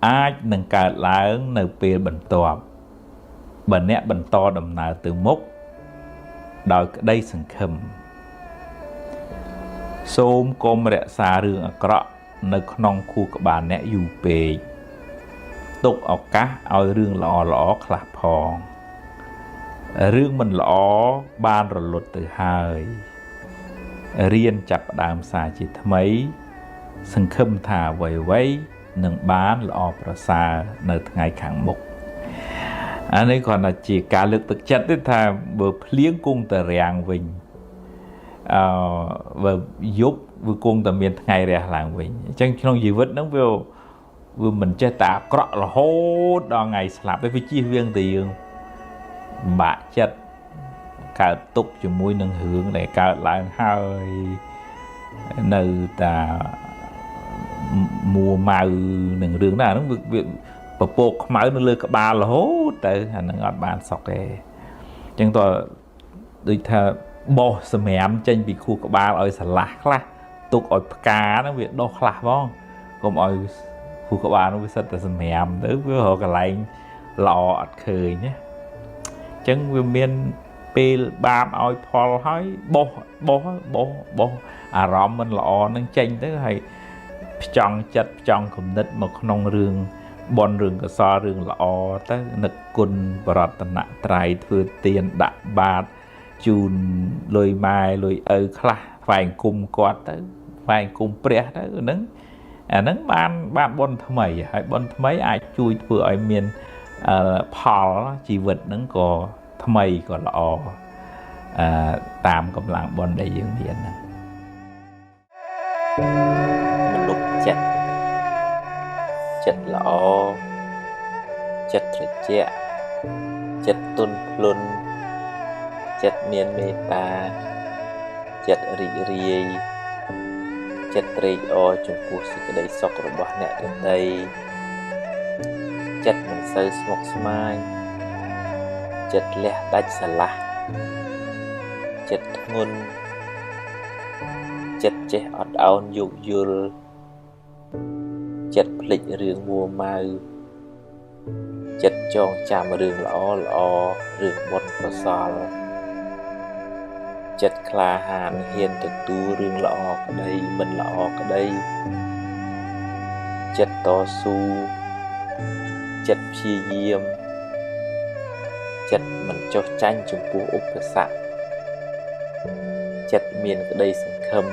អាចនឹងកើតឡើងនៅពេលបន្ទាប់ បើអ្នកបន្តដំណើរទៅមុខដោយក្តីសង្ឃឹមសូមកុំរក្សារឿងអាក្រក់នៅក្នុងខួរក្បាលអ្នកយូរពេកទុកឱកាសឲ្យរឿងល្អៗខ្លះផងរឿងមិនល្អបានរលត់ទៅហើយរៀនចាប់ផ្ដើមសារជាថ្មីសង្ឃឹមថាអ្វីៗនឹងបានល្អប្រសើរនៅថ្ងៃខាងមុខអានេះគ្រាន់តែជាការលើកទឹកចិត្តទេថាបើភ្លៀងគង់តែរាំងវិញបើយប់វាគង់តែមានថ្ងៃរះឡើងវិញអញ្ចឹងក្នុងជីវិតហ្នឹងវាមិនចេះតែអាក្រក់រហូតដល់ថ្ងៃស្លាប់ទេវាជៀសវាងតែយើងបាក់ចិត្តកើតទុកជាមួយនឹងរឿងដែលកើតឡើងហើយនៅតែមួម៉ៅនឹងរឿងណាហ្នឹងវាពពកខ្មៅនៅលើក្បាលរហូតទៅអាហ្នឹងអត់បានសុខទេអញ្ចឹងតើដូចថាបោះសម្រាមចេញពីខួរក្បាលឲ្យស្រឡះខ្លះទុកឲ្យផ្កាហ្នឹងវាដុះខ្លះផងកុំឲ្យខួរក្បាលនោះវាសិតតែសម្រាមទៅវារកកន្លែងល្អអត់ឃើញណាអញ្ចឹងវាមានពេលបាបឲ្យផលហើយបោះអារម្មណ៍មិនល្អនឹងចេញទៅហើយផ្ចង់ចិត្តផ្ចង់គំនិតមកក្នុងរឿងបនរឿងកសលរឿងល្អទៅនឹកគុណបរតនត្រ័យធ្វើទានដាក់បាតជូនលុយម៉ែលុយឪខ្លះថ្វាយគុំគាត់ទៅថ្វាយគុំព្រះទៅហ្នឹងអាហ្នឹងបានបនថ្មីហើយបនថ្មីអាចជួយធ្វើឲ្យមានផលជីវិតហ្នឹងក៏ថ្មីក៏ល្អតាមកម្លាំងបនដែលយើងមានហ្នឹងមនុស្សចិត្តល្អចិត្តត្រជាក់ចិត្តទន់ភ្លន់ចិត្តមានមេត្តាចិត្តរីករាយចិត្តត្រេកអរចំពោះសេចក្តីសុខរបស់អ្នកដទៃចិត្តមិនសូវស្មុគស្មាញចិត្តលះដាច់ស្រឡះចិត្តធ្ងន់ចិត្តចេះអត់ឱនយោគយល់ចិត្តភ្លេចរឿងមួម៉ៅចិត្តចងចាំរឿងល្អរឿងបុណ្យកុសលចិត្តក្លាហានហ៊ានទទួលរឿងល្អក្តីមិនល្អក្តីចិត្តតស៊ូចិត្តព្យាយាមចិត្តមិនចុះចាញ់ចំពោះឧបសគ្គចិត្តមានក្តីសង្ឃឹម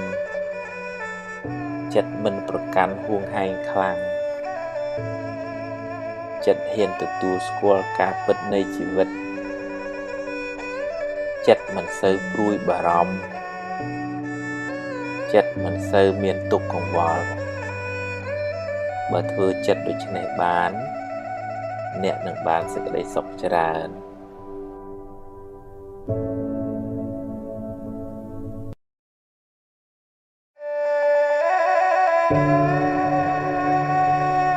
ចិត្តមិនប្រកាន់ហួងហែងខ្លាំងចិត្តហ៊ានទទួលស្គាល់ការពិតនៃជីវិតចិត្តមិនសូវព្រួយបារម្ភចិត្តមិនសូវមានទុក្ខកង្វល់បើធ្វើចិត្តដូច្នេះបានអ្នកនឹងបានសេចក្តីសុខច្រើន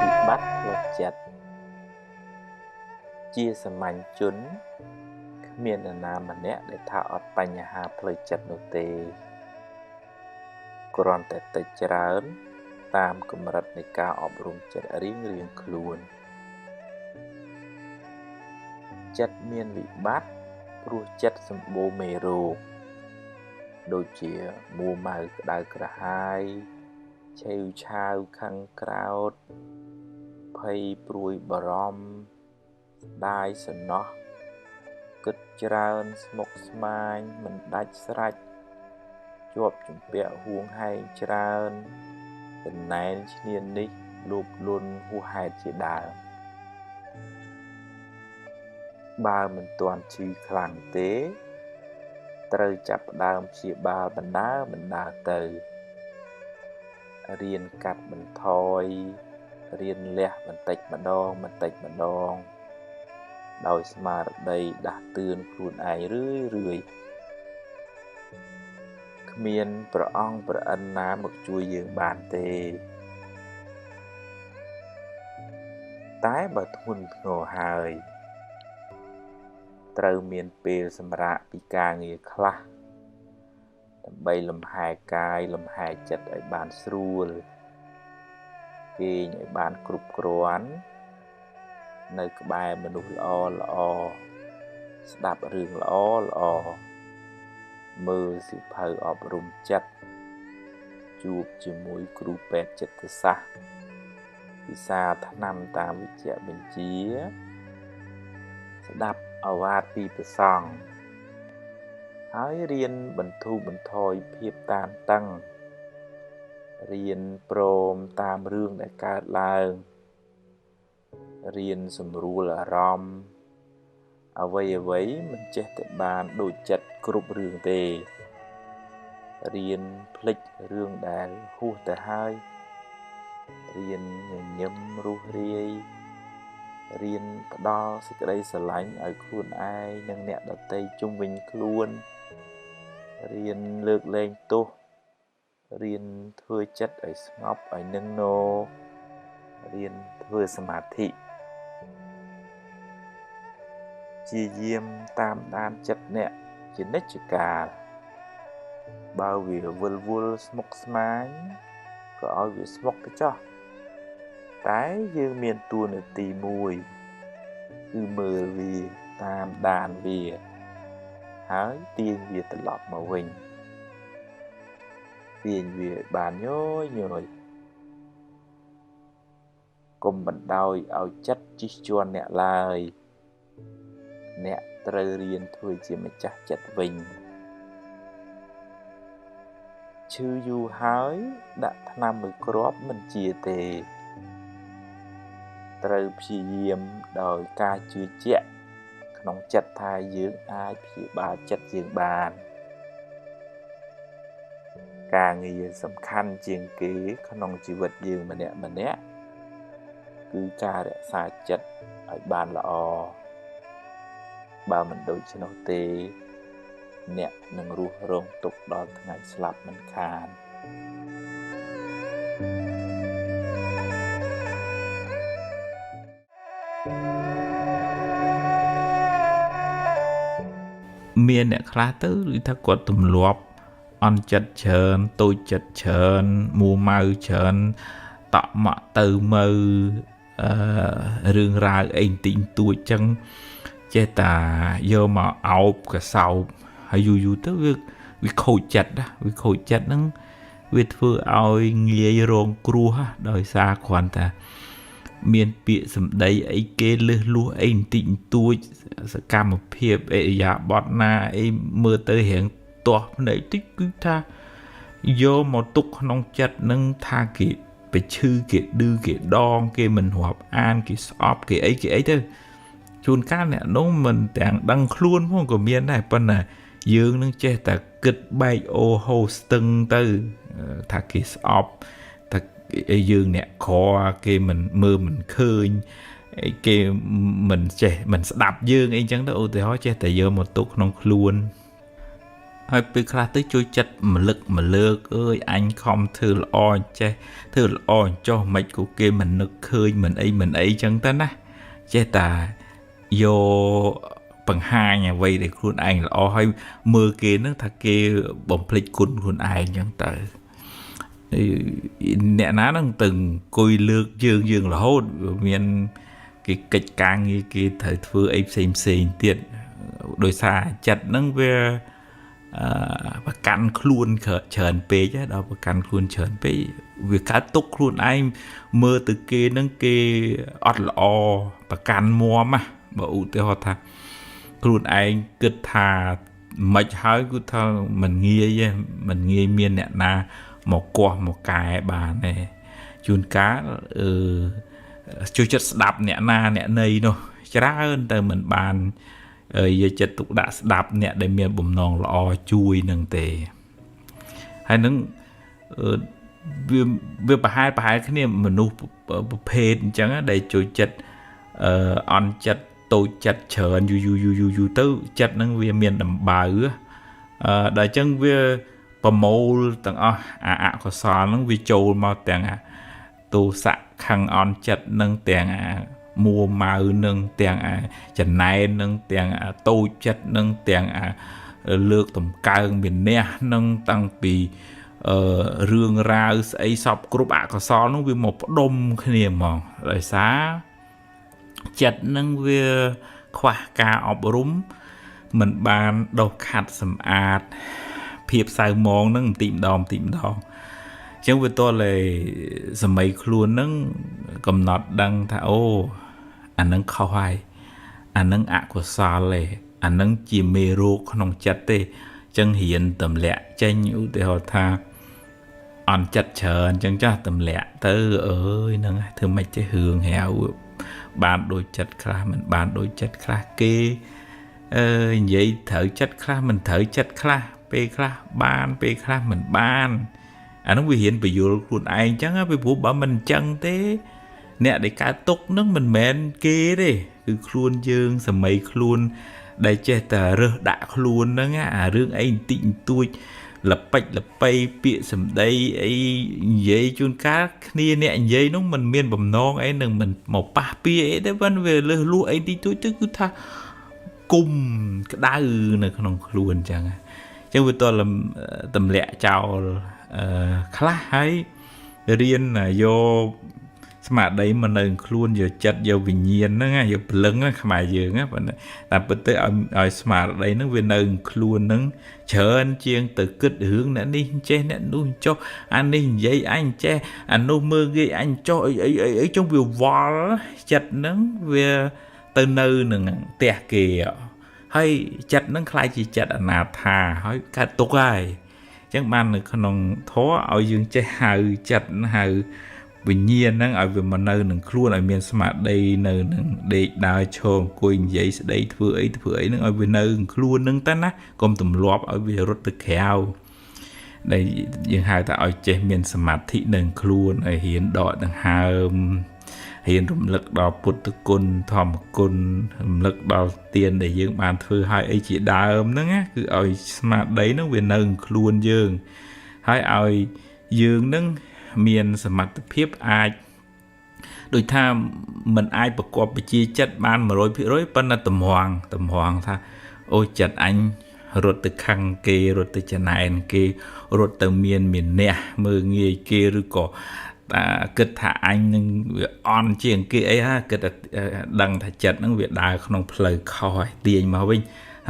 វិបត្តិផ្លូវចិត្តជាសាមញ្ញជនគ្មាននរណាម្នាក់ដែលថាអត់បញ្ហាផ្លូវចិត្តនោះទេគ្រាន់តែតិចច្រើនតាមកម្រិតនៃការអប់រំចិត្តរៀងខ្លួនចិត្តមានវិបត្តិព្រោះចិត្តសម្បូរមេរោគដូចជាមួម៉ៅក្តៅក្រហាយឆេវឆាវខឹងក្រោធភ័យព្រួយបារម្ភស្ដាយសំណោះគិតច្រើនស្មុគស្មាញមិនដាច់ស្រេចជាប់ជំពាក់ហួងហែងច្រើនចំណែនឈ្នាននេះលោភលន់ហួសហេតុជាដើមបើមិនទាន់ឈឺខ្លាំងទេត្រូវចាប់ផ្ដើមព្យាបាលបណ្ដើរទៅរៀនកាត់បន្ថយរៀនលះបន្តិចម្ដងដោយស្មារតីដាស់តឿនខ្លួនឯងរឿយគ្មានព្រះអង្គព្រះអិនណាមកជួយយើងបានទេតែបើធ្ងន់ធ្ងរហើយត្រូវមានពេលសម្រាកពីការងារខ្លះដើម្បីលំហែកាយលំហែចិត្តឲ្យបានស្រួលគេងឲ្យបានគ្រប់គ្រាន់នៅក្បែរមនុស្សល្អ ស្ដាប់រឿងល្អមើលសៀវភៅអប់រំចិត្តជួបជាមួយគ្រូពេទ្យចិត្តសាស្ត្រពិសាថ្នាំតាមវិជ្ជបញ្ជាស្ដាប់ឱវាទពីព្រះសង្ឃហើយរៀនបន្ធូរបន្ថយភាពតានតឹងរៀនព្រមតាមរឿងដែលកើតឡើងរៀនសម្រួលអារម្មណ៍អ្វីមិនចេះតែបានដូចចិត្តគ្រប់រឿងទេរៀនភ្លេចរឿងដែលហួសទៅហើយរៀនញញឹមរុះរាយរៀនផ្ដល់សេចក្តីស្រឡាញ់ឲ្យខ្លួនឯងនិងអ្នកដទៃជុំវិញខ្លួនរៀនលើកលែងទោសរៀនធ្វើចិត្តឲ្យស្ងប់ឲ្យនឹងនររៀនធ្វើសមាធិជាយាមតាមដានចិត្តអ្នកជានិច្ចកាលបើវាវិលវល់ស្មុគស្មាញក៏ឲ្យវាស្មុគទៅចោះតែយើងមានតួនាទីមួយគឺមើលវាតាមដានវាហើយទាញវាត្រឡប់មកវិញទាញវាបានញយកុំបណ្ដោយឲ្យចិត្តជិះជាន់អ្នកឡើយអ្នកត្រូវរៀនធ្វើជាម្ចាស់ចិត្តវិញឈឺយូរហើយដាក់ថ្នាំមួយគ្រាប់មិនជាទេត្រូវព្យាយាមដោយការជឿជាក់ក្នុងចិត្តថាយើងអាចព្យាបាលចិត្តយើងបានការងារសំខាន់ជាងគេក្នុងជីវិតយើងម្នាក់គឺការរក្សាចិត្តឲ្យបានល្អបើមិនដូច្នោះទេអ្នកនឹងរស់រងទុក្ខដល់ថ្ងៃស្លាប់មិនខានមានអ្នកខ្លះទៅឬថាគាត់ទម្លាប់អន់ចិត្តច្រើនតូចចិត្តច្រើនមួម៉ៅច្រើនតក់មកទៅមើលរឿងរ៉ាវអីបន្តិចបន្តួចចឹងចេះតែយកមកអោបកសោបហើយយូរទៅវាខូចចិត្តណាវាខូចចិត្តហ្នឹងវាធ្វើឲ្យងាយរងគ្រោះដោយសារគ្រាន់តែមានពាក្យសម្ដីអីគេលឹះលួសអីបន្តិចបន្តួចសកម្មភាពអិរិយាបថណាអីមើលទៅរៀងទាស់ភ្នែកតិចគឺថាយកមកទុកក្នុងចិត្តនឹងថាគេប្រឈឺគេឌឺគេដងគេមិនរាប់អានគេស្អប់គេអីទៅជួនកាលអ្នកនោះមិនទាំងដឹងខ្លួនផងក៏មានដែរប៉ុន្តែយើងនឹងចេះតែគិតបែកអូហូស្ទឹងទៅថាគេស្អប់ថាយើងអ្នកក្រគេមិនមើលមិនឃើញគេមិនចេះមិនស្ដាប់យើងអីចឹងទៅឧទាហរណ៍ចេះតែយកមកទុកក្នុងខ្លួនហើយពេលខ្លះទៅជួយចិត្តម្លឹកម្លើកអើយអញខំធ្វើល្អចេះធ្វើល្អចុះមិនក៏គេមិននឹកឃើញមិនអីចឹងទៅណាចេះតែយកបង្ហាញអ្វីដែលខ្លួនឯងល្អហើយមើលគេនឹងថាគេបំភ្លេចគុណខ្លួនឯងចឹងទៅអ្នកណានឹងទៅអង្គុយលើកយើងរហូតមានគេកិច្ចការងារគេត្រូវធ្វើអីផ្សេងទៀតដោយសារចិត្តនឹងវាប្រកាន់ខ្លួនច្រើនពេកដល់ប្រកាន់ខ្លួនច្រើនពេកវាកើតទុកខ្លួនឯងមើលទៅគេនឹងគេអត់ល្អប្រកាន់មមបើឧទាហរណ៍ថាខ្លួនឯងគិតថាមិនហើយគឺថាមិនងាយមានអ្នកណាមកកោះមកកែបានទេជួនកាលជួយចិត្តស្ដាប់អ្នកណាអ្នកណីនោះច្រើនតែមិនបានយកចិត្តទុកដាក់ស្ដាប់អ្នកដែលមានបំណងល្អជួយនឹងទេហើយនឹងវាប្រហែលគ្នាមនុស្សប្រភេទអញ្ចឹងដែលជួយចិត្តអន់ចិត្តតូចចិត្តច្រើនយូរទៅចិត្តហ្នឹងវាមានដំបៅដល់អញ្ចឹងវាប្រមូលទាំងអស់អកុសលហ្នឹងវាចូលមកទាំងទោសៈខឹងអន់ចិត្តនឹងទាំងមួម៉ៅនឹងទាំងចំណែននឹងទាំងតូចចិត្តនឹងទាំងលើកតម្កើងមានះនឹងតាំងពីរឿងរ៉ាវស្អីសពគ្រប់អកុសលនោះវាមកផ្ដុំគ្នាហ្មងដោយសារចិត្តនឹងវាខ្វះការអប់រំ mình ban đau khát sầm ạt phiệp sai mong nâng tìm đom chẳng với tôi là sầm mấy luôn nâng cầm nọt đăng thà ô anh nâng khâu hai anh nâng ạ của xa lệ anh nâng chỉ mê rô không chặt tê chẳng hiện tầm lẹ tranh nhũ để họ tha anh chặt chờ chẳng cho tầm lẹ tớ ơi nâng thưa mày chế hương heo bạn đôi chặt khá mình bạn đôi chặt khá kê vậy thở chặt khá mình thở chặt khá bê khá mình ban anh nó hiện bây giờ luôn ai chẳng á bây giờ bảo mình chẳng thế nè để cá túc nước mình mến kê đi cứ luôn dương sầm mấy luôn để che tờ rơ đã luôn đó ngã rương ấy tịnh tôi lập bay bịa sầm đây ấy vậy chun cá nia nè vậy nó mình miên bầm non ấy đừng mình một ba bia ấy đấy vẫn về lừa lụa ấy đi tôi cứ tha cùng cái đá này không luôn chẳng chứ với tôi làm tầm lẹ chào khá hay riêng là do mà đấy mà nâng luôn giờ chặt giờ bình nhiên nó nghe giờ lưng á mà giờ á và là bữa tới ở mà đấy nó về nâng luôn nó chờ anh chiên từ kết hướng nữa đi che nè nuôi cho anh đi vậy anh che anh nuôi mơ gây anh cho ấy trong việc vò chặt nó về từ nơi nè tè kìa hay chặt nó khai chỉ chặt ở nào thà hỏi cả tục ai chẳng ban được con thó ở dương che hào chặt hào bình nhiên nó ở về mà nơi nâng luôn ở miền smart đây nơi nâng để đào cho quỳnh vậy sẽ đây vừa ấy nó ở về nơi luôn nâng ta nát còn tùm lọp ở về rốt từ khéo đây dương hai ta ở che miền smart thị nâng luôn ở hiện đỏ nâng hào hiện rung lực đo bút côn thòm côn lực đo tiền để dương bàn thư hai ấy chỉ đa ôm nó á cứ ở smart đấy nó về nâng luôn dương hai ở dương nâng miềnสมรรถភាពអាចដូចថាមិនអាចប្រកបវិជាចិត្តបាន 100% ប៉ុន្តែតំហងថាអូចិត្តអញរត់ទៅខាងគេរត់ទៅចំណែនគេរត់ទៅមានអ្នកមើងងាយគេឬក៏គិតថាអញនឹងវាអន់ជាងគេអីហ่าគិតដឹងថាចិត្តនឹងវាដើរក្នុងផ្លូវខុសហើយទាញមកវិញ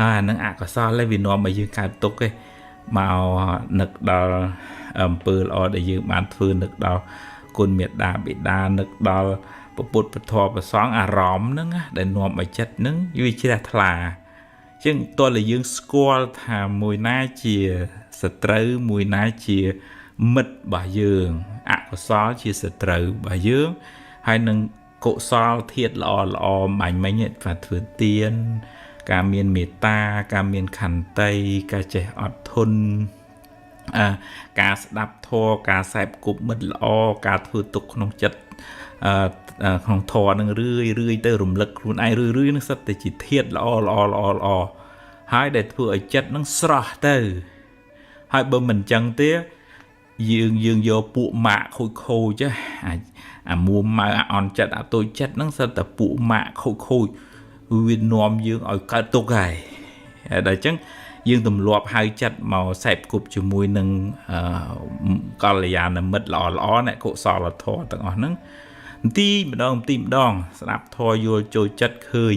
ហើយអានឹងអកុសលហើយវានាំឲ្យយើងកើតទុក្ខឯងមកនឹកដល់អំពើល្អដែលយើងបានធ្វើនឹកដល់គុណមេត្តាបិតានឹកដល់ពុទ្ធពធប្រសងអារម្មណ៍ហ្នឹងដែលនាំឲ្យចិត្តហ្នឹងវាជ្រះថ្លាអញ្ចឹងតើលើយើងស្គាល់ថាមួយណាជាសត្រូវមួយណាជាមិត្តរបស់យើងអកុសលជាសត្រូវរបស់យើងហើយនឹងកុសលធាតុល្អបាញ់មិញថាធ្វើទានការមានមេត្តាការមានខន្តីការចេះអត់ធន់ការស្ដាប់ធម៌ការសែបគប់មិត្តល្អការធ្វើទុកក្នុងចិត្តក្នុងធម៌នឹងរឿយទៅរំលឹកខ្លួនឯងរឿយនឹងសិតតែជាធាតុល្អហើយដែលធ្វើឲ្យចិត្តនឹងស្រស់ទៅហើយបើមិនចឹងទេយើងយកពួកម៉ាក់ខូចអាមួម៉ៅអាអន់ចិត្តអាតូចចិត្តហ្នឹងសិតតែពួកម៉ាក់ខូចវានាំយើងឲ្យកើតទុក្ខហើយដល់ចឹងយើងទម្លាប់ហៅចិត្តមកសែបគប់ជាមួយនឹងកល្យាណមិត្តល្អអ្នកកុសលធម៌ទាំងអស់ហ្នឹងទីម្ដងស្ដាប់ធម៌យល់ចូលចិត្តឃើញ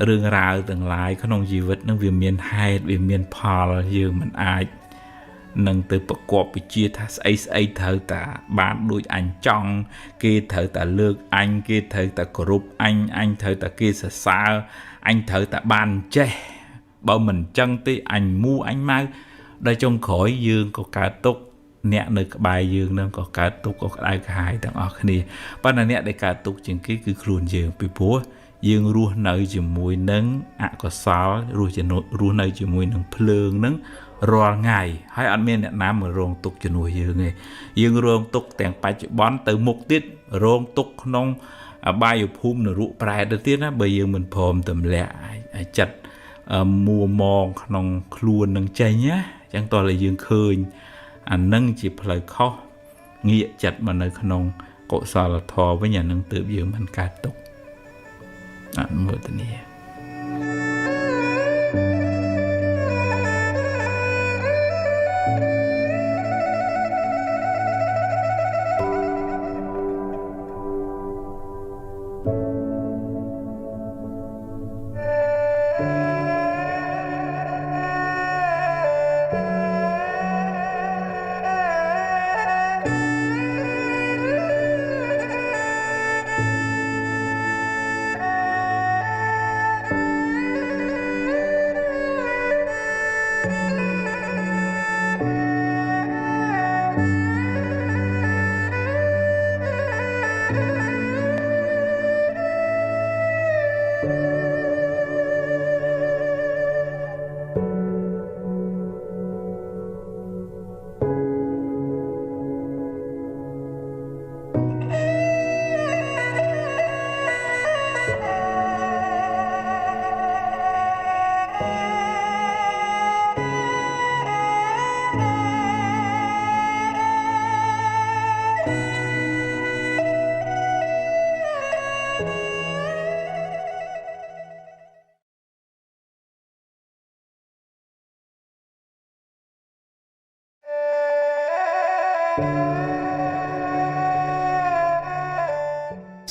រឿងរ៉ាវទាំងឡាយក្នុងជីវិតហ្នឹងវាមានហេតុវាមានផលយើងមិនអាចនឹងទៅប្រកបវិជាថាស្អីត្រូវតែបានដូចអញចង់គេត្រូវតែលើកអញគេត្រូវតែគោរពអញត្រូវតែគេសរសើរអញត្រូវតែបានចេះបើមិនចឹងទេអញមូអញម៉ៅដល់ចុងក្រោយយើងក៏កើតទុក្ខអ្នកនៅក្បែរយើងនឹងក៏កើតទុក្ខក៏ក្តៅក្រហាយទាំងអស់គ្នាប៉ុន្តែអ្នកដែលកើតទុក្ខជាងគេគឺខ្លួនយើងពីព្រោះយើងរស់នៅជាមួយនឹងអកុសលរស់នៅជាមួយនឹងភ្លើងនឹងរាល់ថ្ងៃហើយអត់មានអ្នកណាមករងទុក្ខជំនួសយើងទេយើងរងទុក្ខទាំងបច្ចុប្បន្នទៅមុខទៀតរងទុក្ខក្នុងអបាយភូមិនរកប្រែទៅទៀតណាបើយើងមិនព្រមទម្លាក់ចិត្តមួម៉ងក្នុងខ្លួននឹងចេញណាអញ្ចឹងតោះតែយើងឃើញអានឹងជាផ្លូវខុសងាកចិត្តមកនៅក្នុងកុសលធម៌វិញអានឹងទើបយើងមិនកើតទុក្ខអនុមោទនា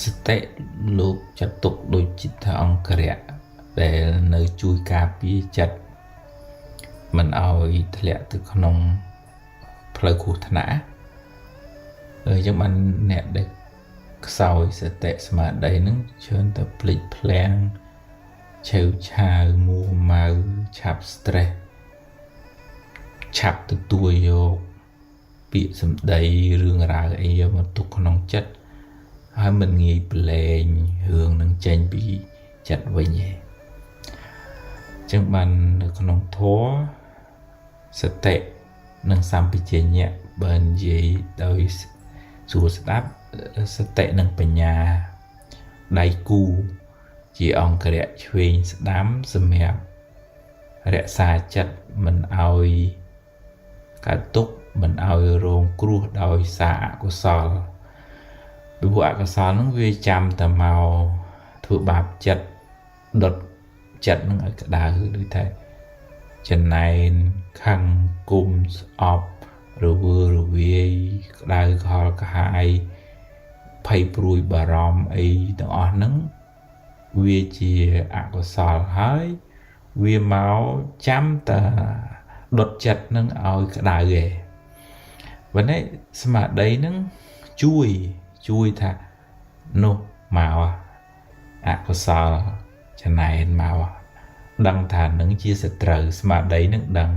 សតិលោកចាត់ទុកដូចជាថាអង្គរៈដែលនៅជួយការពារចិត្តមិនឲ្យធ្លាក់ទៅក្នុងផ្លូវគ្រោះថ្នាក់អញ្ចឹងបានអ្នកដែលខ្សោយសតិស្មារតីហ្នឹងច្រើនតែភ្លេចភ្លាំងឆេវឆាវមួម៉ៅឆាប់ stress ឆាប់ទទួលយកពាក្យសម្ដីរឿងរ៉ាវអីយកមកទុកក្នុងចិត្តហើយមិនងាយប្រឡែងរឿងនឹងចេញពីចិត្តវិញទេចឹងបាននៅក្នុងធម៌សតិនិងសម្បជញ្ញៈបើនិយាយដោយស្រួលស្ដាប់សតិនិងបញ្ញាដៃគូជាអង្គរៈឆ្វេងស្ដាំសម្រាប់រក្សាចិត្តមិនឲ្យកើតទុក្ខមិនឲ្យរងគ្រោះដោយសារអកុសលពីព្រោះអកុសលហ្នឹងវាចាំតែមកធ្វើបាបចិត្តដុតចិត្តនឹងឲ្យក្តៅដូចថាចំណែនខឹងគុំស្អប់រវើរវាយក្តៅកហល់កាហាយភ័យព្រួយបារម្ភអីទាំងអស់ហ្នឹងវាជាអកុសលហើយវាមកចាំតែដុតចិត្តនឹងឲ្យក្តៅឯងวันนี้ស្មារតីនឹងជួយថានោះមកអកុសលចំណែនមកដឹងថានឹងជាសត្រូវស្មារតីនឹងដឹង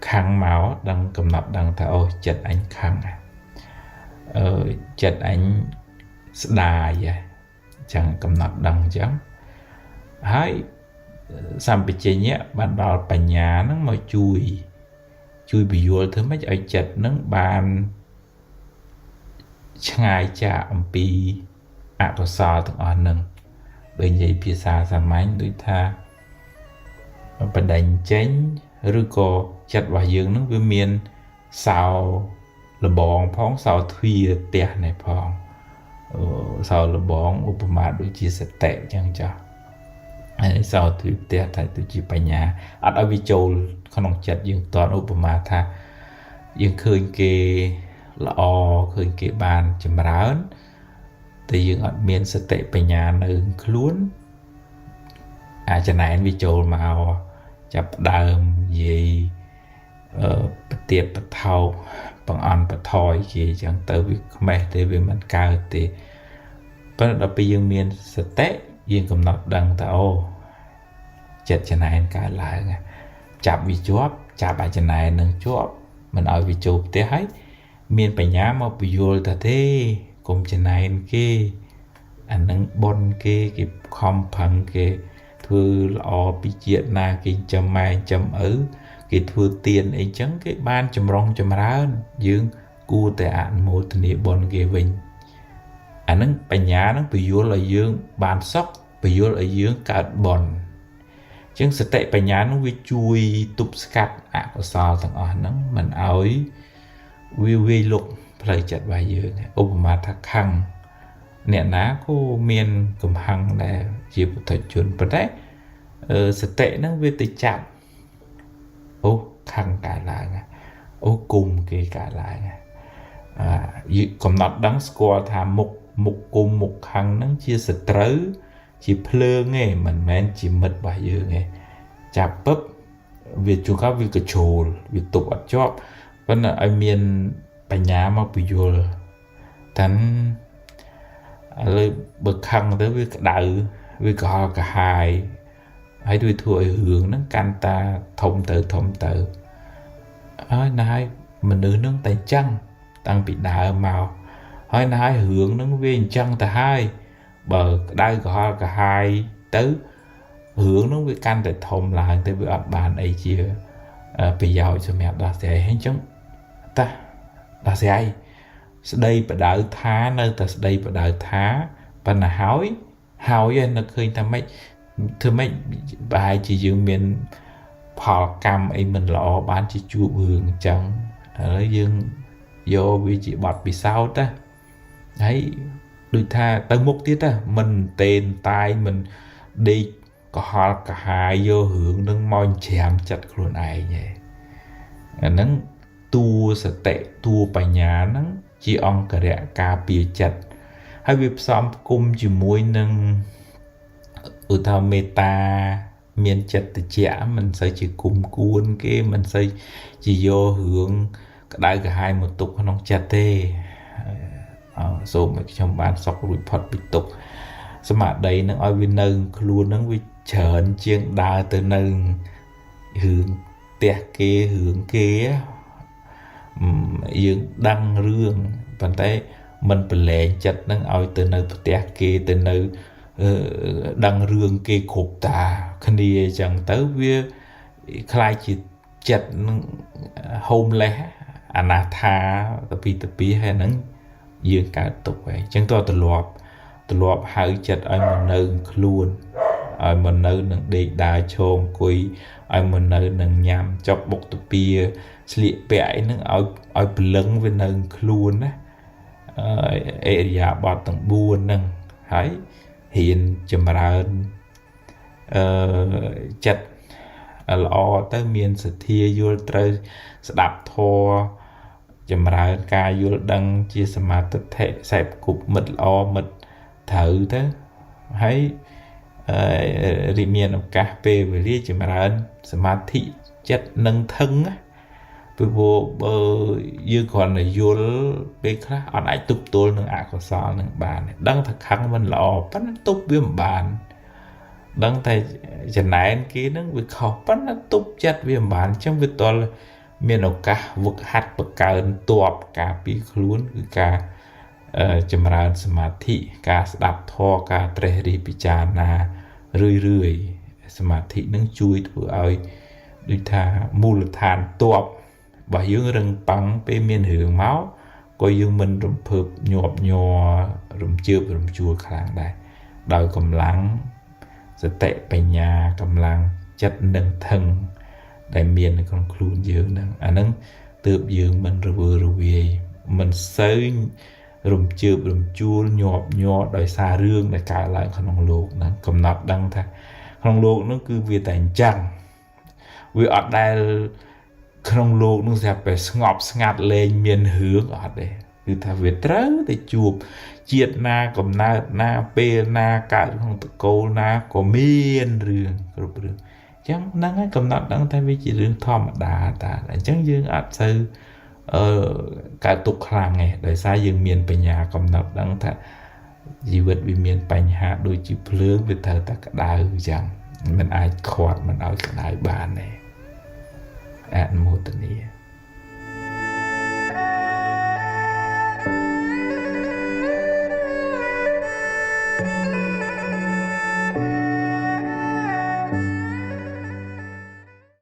ខាងមកដឹងកំណត់ដឹងថាអូចិត្តអញខាងចិត្តអញស្ដាយចឹងកំណត់ដឹងចឹងហើយសម្បជញ្ញៈបានដល់បញ្ញានឹងមកជួយពយល់ធ្វើម៉េចឲ្យចិត្តនឹងបានឆ្ងាយចាកអំពីអកុសលទាំងអស់នឹងដូចនិយាយភាសាសាមញ្ញដូចថាបដិញ្ញចេញឬក៏ចិត្តរបស់យើងនឹងវាមានសោលបងផងសោទ្វារផ្ទះនេះផងសោលបងឧបមាដូចជាសតិអញ្ចឹងចាស់ហើយសោទ្វារផ្ទះតែទៅជាបញ្ញាអត់ឲ្យវាចូលក្នុងចិត្តយើងតឧបមាថាយើងឃើញគេល្អឃើញគេបានចម្រើនតែយើងអត់មានសតិបញ្ញានៅខ្លួនអាចណែនវាចូលមកចាប់ដើមនិយាយប្រទៀបបថោបង្អន់បថយគេអញ្ចឹងទៅវាខ្មេះទេវាមិនកើតទេប៉ុន្តែដល់ពេលយើងមានសតិយើងកំណត់ដឹងថាអូចិត្តចំណែនកើតឡើងចាប់វាជាប់ចាប់អាចចំណែននឹងជាប់មិនឲ្យវាចូលផ្ទះហើយមានបញ្ញាមកពយល់ថាទេកុំចំណែនគេអានឹងបនគេខំប្រឹងគេធ្វើល្អពីជាតិណាគេចាំម៉ែចាំឪគេធ្វើទានអីចឹងគេបានចម្រុងចម្រើនយើងគួរតែអនុមោទនាបុណ្យគេវិញអានឹងបញ្ញានឹងពយល់ឲ្យយើងបានសុខពយល់ឲ្យយើងកើតបុណ្យចឹងសតិបញ្ញានឹងវាជួយទប់ស្កាត់អកុសលទាំងអស់ហ្នឹងមិនឲ្យវាវាយលុកផ្លូវចិត្តរបស់យើងឧបមាថាខឹងអ្នកណាក៏មានកំហឹងដែរជាពុទ្ធជនប៉ុន្តែសតិហ្នឹងវាទៅចាប់អូខឹងកើតឡើងអូគុំគេកើតឡើងកំណត់ដឹងស្គាល់ថាមុខគុំមុខខឹងហ្នឹងជាសត្រូវជាភ្លើងឯងមិនមែនជាមិត្តរបស់យើងឯងចាប់ពឹបវាជួនកាលវាកជ្រោលវាទប់អត់ជាប់ប៉ុន្តែឲ្យមានបញ្ញាមកពយល់តាន់ឥឡូវបើខឹងទៅវាក្តៅវាកុហកកាហាយហើយវាធ្វើឲ្យរឿងហ្នឹងកាន់តាធំទៅហើយណាស់មនុស្សហ្នឹងតែអញ្ចឹងតាំងពីដើមមកហើយណាស់រឿងហ្នឹងវាអញ្ចឹងទៅហើយបើក្តៅកុហកកាហាយទៅរឿងហ្នឹងវាកាន់តែធំឡើងទៅវាអត់បានអីជាប្រយោជន៍សម្រាប់ដោះស្រាយអញ្ចឹងតាដោះស្រាយស្ដីបដៅថានៅតែស្ដីបដៅថាប៉ុន្តែហើយឯនៅឃើញថាម៉េចធ្វើម៉េចប្រហែលជាយើងមានផលកម្មអីមិនល្អបានជាជួបរឿងអញ្ចឹងហើយយើងយកវាជាបទពិសោធន៍ណាហើយដូចថាទៅមុខទៀតមិនតេនតាយមិនដេកកុហលកាហាយយករឿងនឹងមកច្រាមចិត្តខ្លួនឯងឯអាហ្នឹងទ តួសតិតួបញ្ញាហ្នឹងជាអង្គរៈការពារចិត្តហើយវាផ្សំផ្គុំជាមួយនឹងឧទាហរណ៍មេត្តាមានចិត្តត្រជាក់មិនសូវជាគុំគួនគេមិនសូវជាយករឿងក្តៅក្រហាយមកទុកក្នុងចិត្តទេសូមឲ្យខ្ញុំបានសុខរួចផុតពីទុក្ខស្មារតីនឹងឲ្យវានៅខ្លួននឹងវាច្រើនជាងដើរទៅនៅរឿងផ្ទះគេរឿងគេយើងដឹងរឿងប៉ុន្តែมันប្រឡែងចិត្តនឹងឲ្យទៅនៅផ្ទះគេទៅនៅដឹងរឿងគេគ្រប់តាគ្នាអញ្ចឹងទៅវាคล้ายជាចិត្តនឹង homeless អនាថាទៅពីហើយហ្នឹងយើងកើតទុកហើយអញ្ចឹងទលាប់ហៅចិត្តឲ្យមកនៅខ្លួនឲ្យមកនៅនឹងដេកដើរឈរអង្គុយឲ្យមកនៅនឹងញ៉ាំចុកបុកទៅពីស្លៀកពាក់អីហ្នឹងឲ្យព្រលឹងវានៅខ្លួនណាអេរិយាបថទាំង4ហ្នឹងហើយហ៊ានចម្រើនចិត្តល្អទៅមានសទ្ធាយល់ត្រូវស្ដាប់ធម៌ចម្រើនការយល់ដឹងជាសមាធិសេពគប់មិត្តល្អមិត្តត្រូវទៅហើយរីមានឱកាសពេលវេលាចម្រើនសមាធិចិត្តនឹងថឹងពីព្រោះបើយើងគ្រាន់តែយល់ពេលខ្លះអត់អាចទប់ទល់នឹងអកុសលនឹងបានដឹងថាខឹងមិនល្អប៉ុន្តែទប់វាមិនបានដឹងតែចំណែនគេនឹងវាខុសប៉ុន្តែទប់ចិត្តវាមិនបានអញ្ចឹងវាតលមានឱកាសវឹកហាត់បកើនតបការពីខ្លួនគឺការចម្រើនសមាធិការស្ដាប់ធម៌ការត្រេះរិះពិចារណារឿយសមាធិនឹងជួយធ្វើឲ្យដូចថាមូលដ្ឋានតបរបស់យើងរឹងប៉ឹងពេលមានរឿងមកក៏យើងមិនរំភើបញាប់ញ័ររំជើបរំជួលខ្លាំងដែរដោយកម្លាំងសតិបញ្ញាកម្លាំងចិត្តនឹងថឹងដែលមាននៅក្នុងខ្លួនយើងហ្នឹងអាហ្នឹងទើបយើងមិនរវើរវាយមិនសូវរំជើបរំជួលញាប់ញ័រដោយសាររឿងដែលកើតឡើងក្នុងលោកហ្នឹងកំណត់ដឹងថាក្នុងលោកហ្នឹងគឺវាតែអញ្ចឹងវាអត់ដែលក្នុងលោកហ្នឹងស្រាប់តែស្ងប់ស្ងាត់លែងមានរឿងអត់ទេគឺថាវាត្រូវតែជួបជាតិណាកំណើតណាពេលណាកើតក្នុងតកូលណាក៏មានរឿងគ្រប់រឿងអញ្ចឹងហ្នឹងហើយកំណត់ដឹងថាវាជារឿងធម្មតាតាអញ្ចឹងយើងអត់សូវកើតទុកខ្លាំងទេដោយសារយើងមានបញ្ញាកំណត់ដឹងថាជីវិតវាមានបញ្ហាដូចជាភ្លើងវាត្រូវតែក្តៅអញ្ចឹងមិនអាចខាត់មិនឲ្យក្តៅបានទេអនុមោទនា